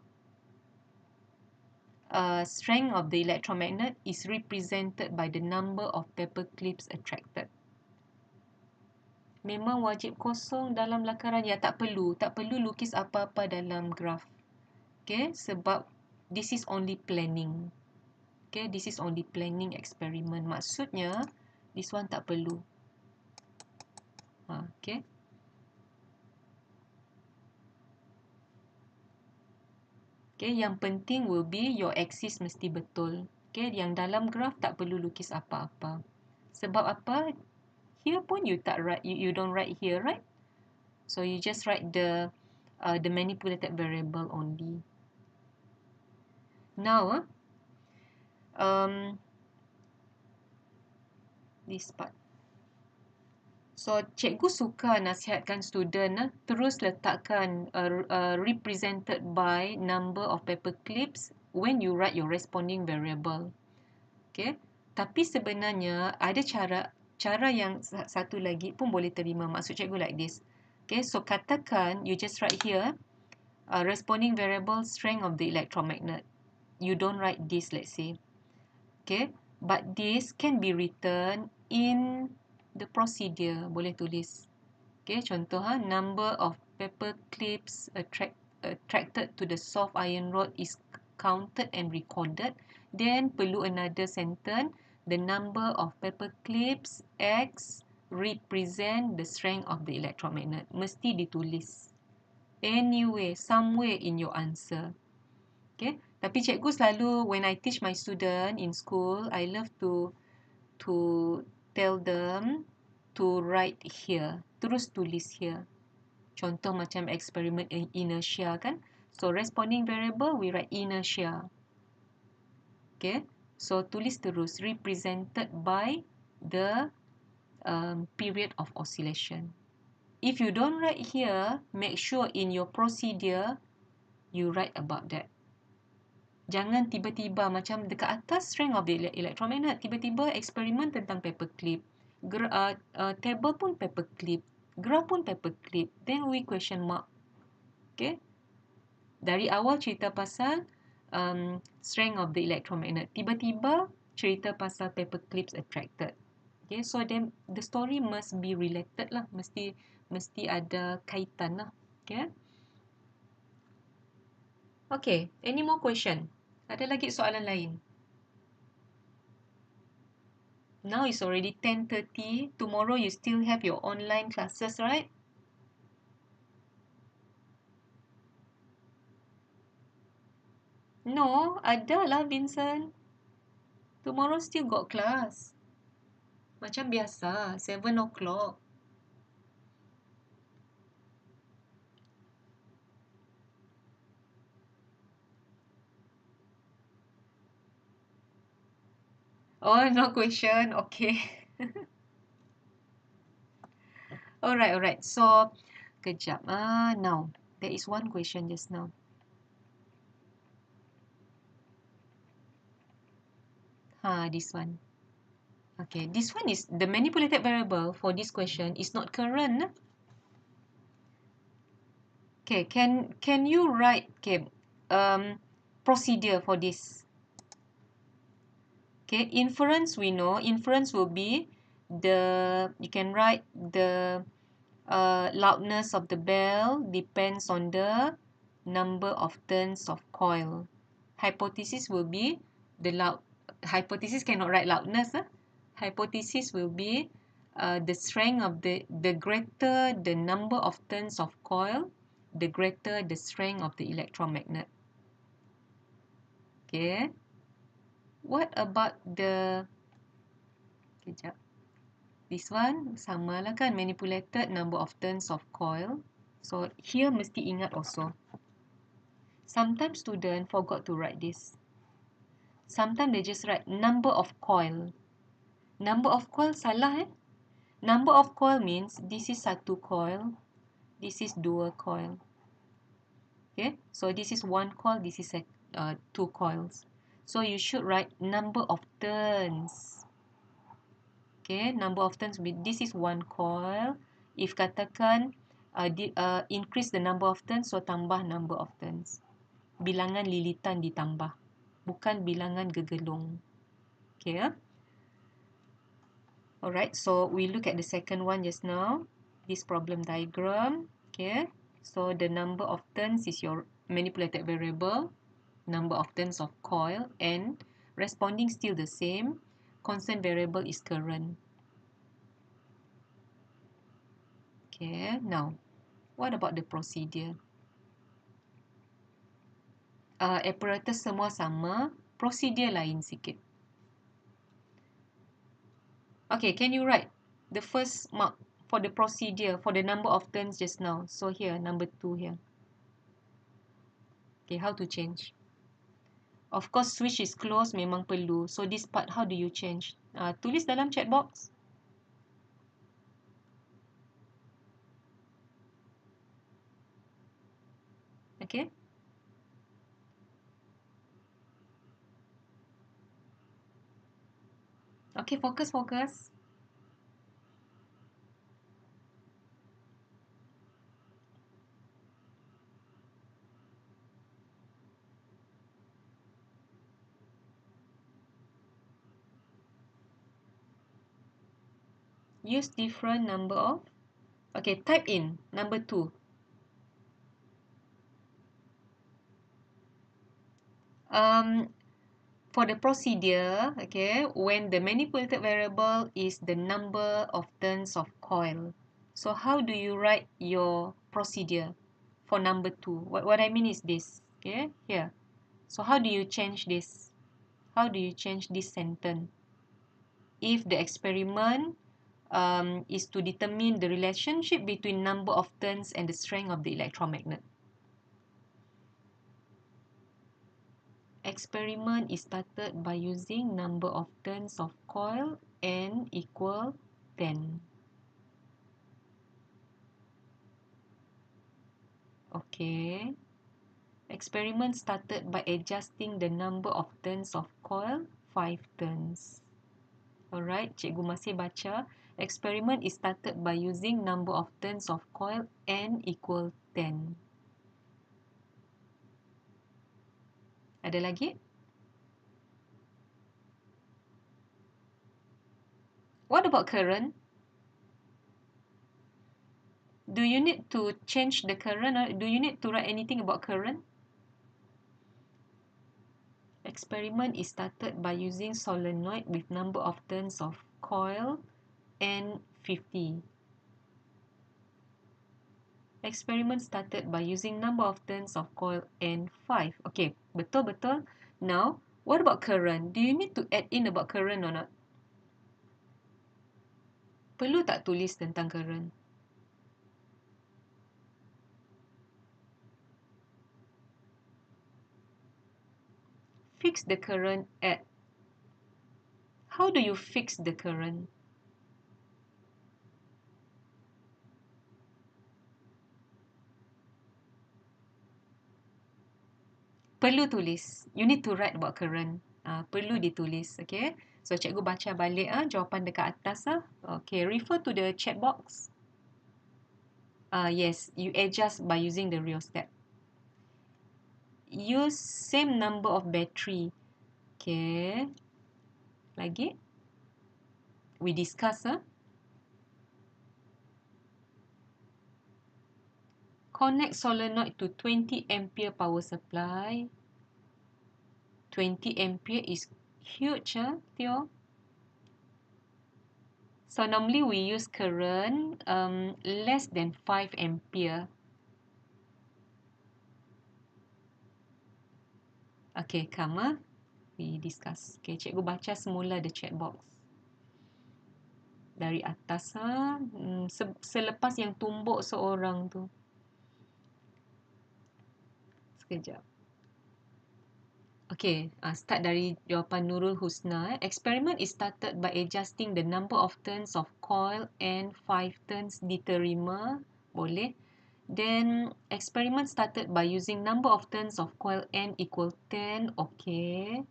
strength of the electromagnet is represented by the number of paper clips attracted. Memang wajib kosong dalam lakaran. Ya, tak perlu lukis apa-apa dalam graf. Okay, sebab this is only planning. Okay, this is only planning experiment. Maksudnya, this one tak perlu. Okay. Okay, yang penting will be your axis mesti betul. Okay, yang dalam graf tak perlu lukis apa-apa. Sebab apa? Here pun you tak write, you don't write here, right? So you just write the manipulated variable only. Now, this part. So cikgu suka nasihatkan student terus letakkan represented by number of paper clips when you write your responding variable. Okay. Tapi sebenarnya ada cara yang satu lagi pun boleh terima. Maksud cikgu like this. Okay, so katakan you just write here responding variable strength of the electromagnet. You don't write this, let's say. Okay, but this can be written in the procedure. Boleh tulis. Okay, contoh number of paper clips attracted to the soft iron rod is counted and recorded. Then perlu another sentence. The number of paper clips X represent the strength of the electromagnet. Mesti ditulis. Anyway, somewhere in your answer. Okay, tapi cikgu selalu, when I teach my student in school, I love to tell them to write here, terus tulis here. Contoh macam experiment inertia kan. So responding variable, we write inertia. Okay, so tulis terus, represented by the period of oscillation. If you don't write here, make sure in your procedure, you write about that. Jangan tiba-tiba macam dekat atas strength of the electromagnet, tiba-tiba eksperimen tentang paperclip. Table pun paperclip. Graph pun paperclip. Then we question mark. Okay? Dari awal cerita pasal strength of the electromagnet. Tiba-tiba cerita pasal paperclips attracted. Okay? So then the story must be related lah. Mesti ada kaitan lah. Okay? Okay. Any more question? Ada lagi soalan lain? Now it's already 10:30. Tomorrow you still have your online classes, right? No, ada lah Vincent. Tomorrow still got class. Macam biasa, 7 o'clock. Oh, no question. Okay. Alright. So, kejap. Now, there is one question just now. This one. Okay, this one is the manipulated variable for this question is not current. Okay, can you write procedure for this? Okay, inference we know. Inference will be you can write the loudness of the bell depends on the number of turns of coil. Hypothesis will be hypothesis cannot write loudness. Hypothesis will be the strength of the greater the number of turns of coil, the greater the strength of the electromagnet. Okay. What about the kejap. This one sama lah kan, manipulated number of turns of coil. So here mesti ingat also. Sometimes student forgot to write this. Sometimes they just write number of coil. Number of coil salah. Number of coil means this is satu coil, this is dua coil. Okay, so this is one coil, this is two coils. So you should write number of turns. Okay, number of turns, this is one coil. If katakan increase the number of turns, so tambah number of turns. Bilangan lilitan ditambah, bukan bilangan gegelung. Okay. Alright, so we look at the second one just now. This problem diagram. Okay, so the number of turns is your manipulated variable. Number of turns of coil, and responding still the same. Constant variable is current. Okay, now what about the procedure? Apparatus semua sama, procedure lain sikit. Okay, can you write the first mark for the procedure for the number of turns just now? So here, number 2 here. Okay, how to change? Of course, switch is closed, memang perlu. So this part, how do you change? Tulis dalam chat box. Okay. Okay, focus. Use different number of. Okay, type in number 2. For the procedure, okay, when the manipulated variable is the number of turns of coil. So how do you write your procedure for number 2? What I mean is this, okay, here. So how do you change this? How do you change this sentence? If the experiment is to determine the relationship between number of turns and the strength of the electromagnet. Experiment is started by using number of turns of coil N equal 10. Okay. Experiment started by adjusting the number of turns of coil 5 turns. Alright, cikgu masih baca. Experiment is started by using number of turns of coil N equal 10. Ada lagi? What about current? Do you need to change the current or do you need to write anything about current? Experiment is started by using solenoid with number of turns of coil N50. Experiment started by using number of turns of coil N5. Okay, betul-betul. Now, what about current? Do you need to add in about current or not? Perlu tak tulis tentang current? Fix the current at. How do you fix the current? Perlu tulis. You need to write about current. Perlu ditulis. Okay. So, cikgu baca balik jawapan dekat atas. Okay. Refer to the chat box. Yes. You adjust by using the rheostat. Use same number of battery. Okay. Lagi. We discuss. Connect solenoid to 20 ampere power supply. 20 ampere is huge, Theo. So normally we use current less than 5 ampere. Okay, come. We discuss. Okay, cikgu baca semula the chat box. Dari atas. Selepas yang tumbuk seorang tu. Sekejap. Okay, start dari jawapan Nurul Husna. Experiment is started by adjusting the number of turns of coil and 5 turns diterima. Boleh. Then, experiment started by using number of turns of coil N equal 10. Okay.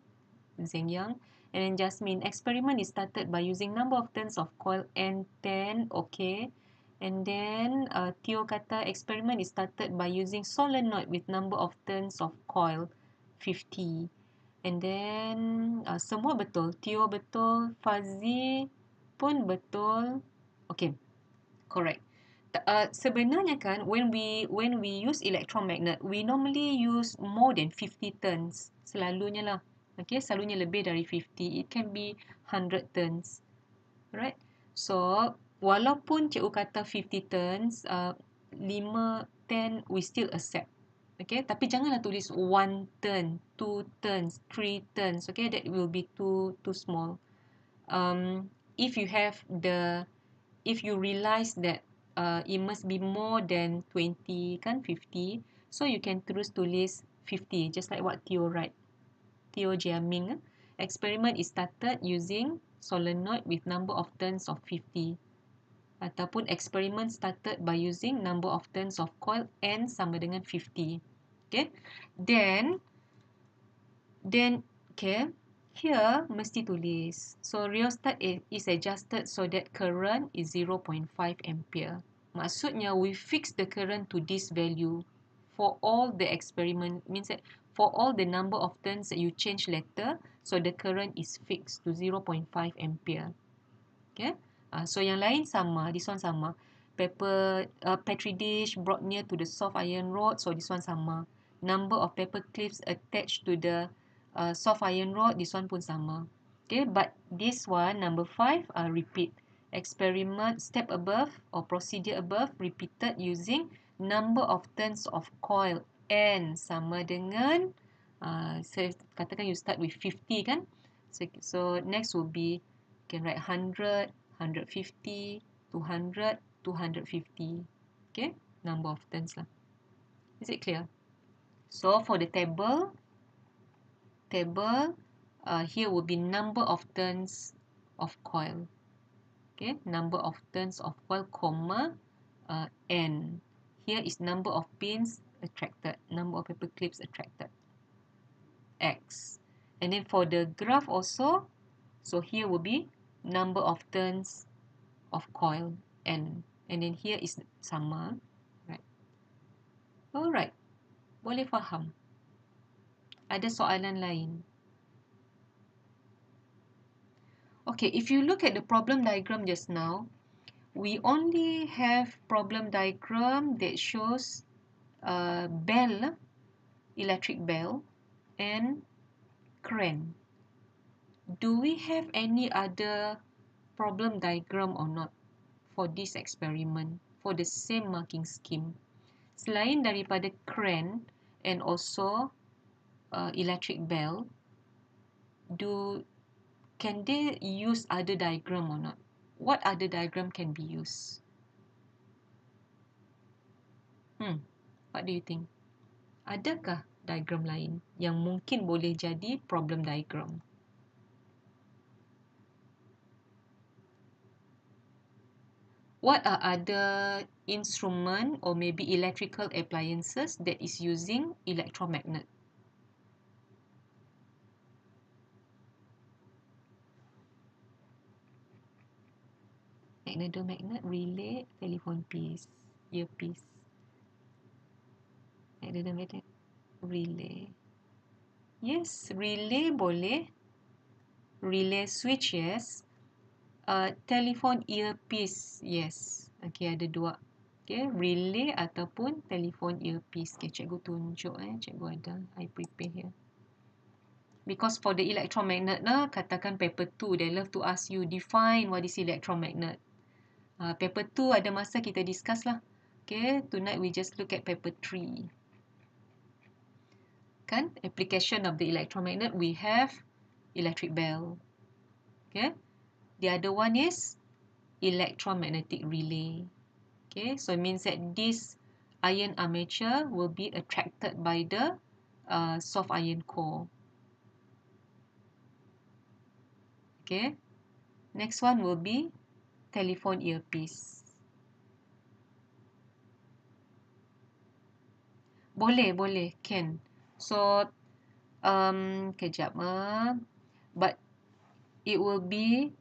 Zeng Yang. And then Jasmine. Experiment is started by using number of turns of coil N 10. Okay. And then Theo kata experiment is started by using solenoid with number of turns of coil 50. And then semua betul. Theo betul. Fazi pun betul. Okay. Correct. Sebenarnya kan when we use electromagnet, we normally use more than 50 turns. Selalunya lah. Okay, selalunya lebih dari 50. It can be 100 turns. Right? So, walaupun cikgu kata 50 turns, 5, 10, we still accept. Okay, tapi janganlah tulis 1 turn, 2 turns, 3 turns. Okay, that will be too small. If you realize that it must be more than 20, kan 50, so you can terus tulis 50, just like what Theo write. Theo Jiaming. Experiment is started using solenoid with number of turns of 50. Ataupun experiment started by using number of turns of coil N sama dengan 50. Okay. Then okay, here mesti tulis. So rheostat is adjusted so that current is 0.5 ampere. Maksudnya we fix the current to this value for all the experiment, means that for all the number of turns that you change later, so the current is fixed to 0.5 ampere. Okay. So yang lain sama, this one sama. Petri dish brought near to the soft iron rod, so this one sama. Number of paper clips attached to the soft iron rod, this one pun sama. Okay, but this one, number 5, repeat. Experiment step above or procedure above repeated using number of turns of coil N sama dengan So katakan you start with 50 kan. So next will be you can write 100, 150, 200, 250. Okay, number of turns lah. Is it clear? So for the table, here will be number of turns of coil. Okay, number of turns of coil, comma, n. Here is number of pins attracted, number of paper clips attracted, x. And then for the graph also, so here will be number of turns of coil, n. And then here is sama, right? Alright, boleh faham? Ada soalan lain? Okay, if you look at the problem diagram just now, we only have problem diagram that shows bell, electric bell, and crane. Do we have any other problem diagram or not for this experiment, for the same marking scheme? Selain daripada crane and also electric bell, can they use other diagram or not? What other diagram can be used? What do you think? Adakah diagram lain yang mungkin boleh jadi problem diagram? What are other instrument or maybe electrical appliances that is using electromagnet? Magnet, relay, telephone piece, earpiece. Magnet, relay. Yes, relay boleh. Relay switch, yes. Telephone earpiece, yes. Okay, ada dua. Okay, relay ataupun telephone earpiece. Okay, cikgu tunjuk cikgu ada. I prepare here. Because for the electromagnet lah, katakan paper 2, they love to ask you define what is electromagnet. Paper 2 ada masa kita discuss lah. Okay, tonight we just look at paper 3. Kan, application of the electromagnet, we have electric bell. Okay, the other one is electromagnetic relay. Okay, so it means that this iron armature will be attracted by the soft iron core. Okay, next one will be telephone earpiece. Boleh, can. So, kejap but it will be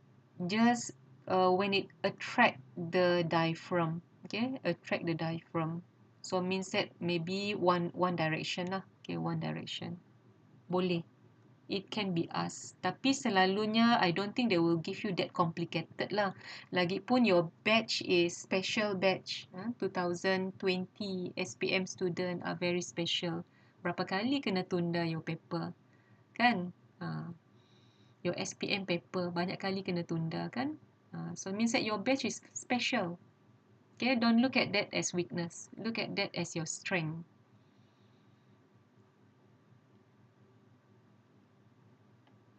just when it attract the diaphragm. Okay, attract the diaphragm. So means that maybe one direction lah. Okay, one direction. Boleh. It can be asked. Tapi selalunya I don't think they will give you that complicated lah. Lagipun your batch is special batch. 2020 SPM student are very special. Berapa kali kena tunda your paper? Kan? Your SPM paper banyak kali kena tunda kan? So it means that your batch is special. Okay, don't look at that as weakness. Look at that as your strength.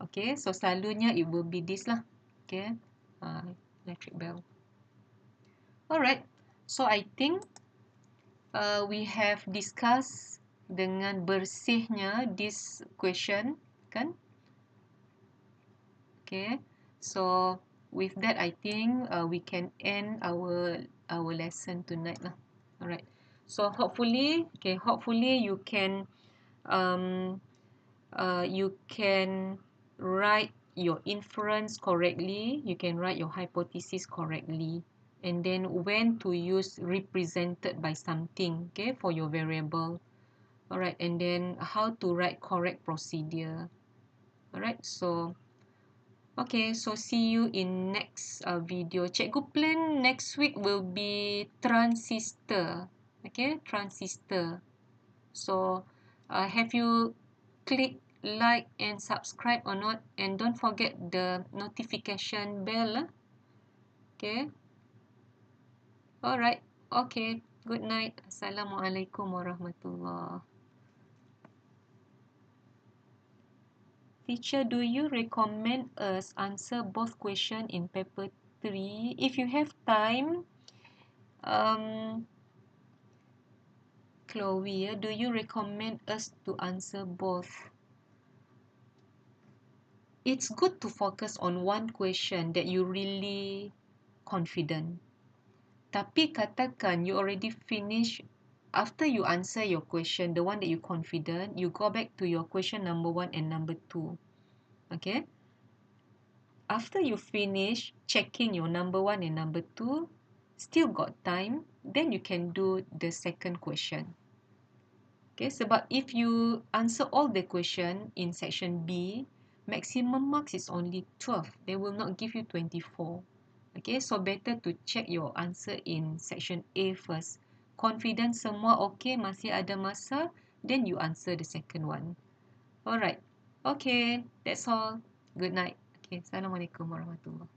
Okay, so selalunya it will be this lah. Okay, electric bell. Alright, so I think we have discussed dengan bersihnya this question, kan? Okay, so with that I think we can end our lesson tonight lah. Alright, so hopefully you can write your inference correctly, you can write your hypothesis correctly, and then when to use represented by something, okay, for your variable. Alright, and then how to write correct procedure. Alright, so okay, so see you in next video. Cikgu plan next week will be transistor. Okay, transistor. So have you clicked like and subscribe or not? And don't forget the notification bell. Okay. Alright. Okay. Good night. Assalamualaikum warahmatullahi. teacher, do you recommend us answer both question in paper 3? If you have time, Chloe, do you recommend us to answer both? It's good to focus on one question that you really confident. Tapi katakan you already finish, after you answer your question, the one that you confident, you go back to your question number 1 and number 2. Okay? After you finish checking your number 1 and number 2, still got time, then you can do the second question. Okay, sebab if you answer all the question in section B, maximum marks is only 12. They will not give you 24. Okay, so better to check your answer in section A first. Confident semua okay, masih ada masa, then you answer the second one. Alright. Okay, that's all. Good night. Okay, Assalamualaikum warahmatullahi.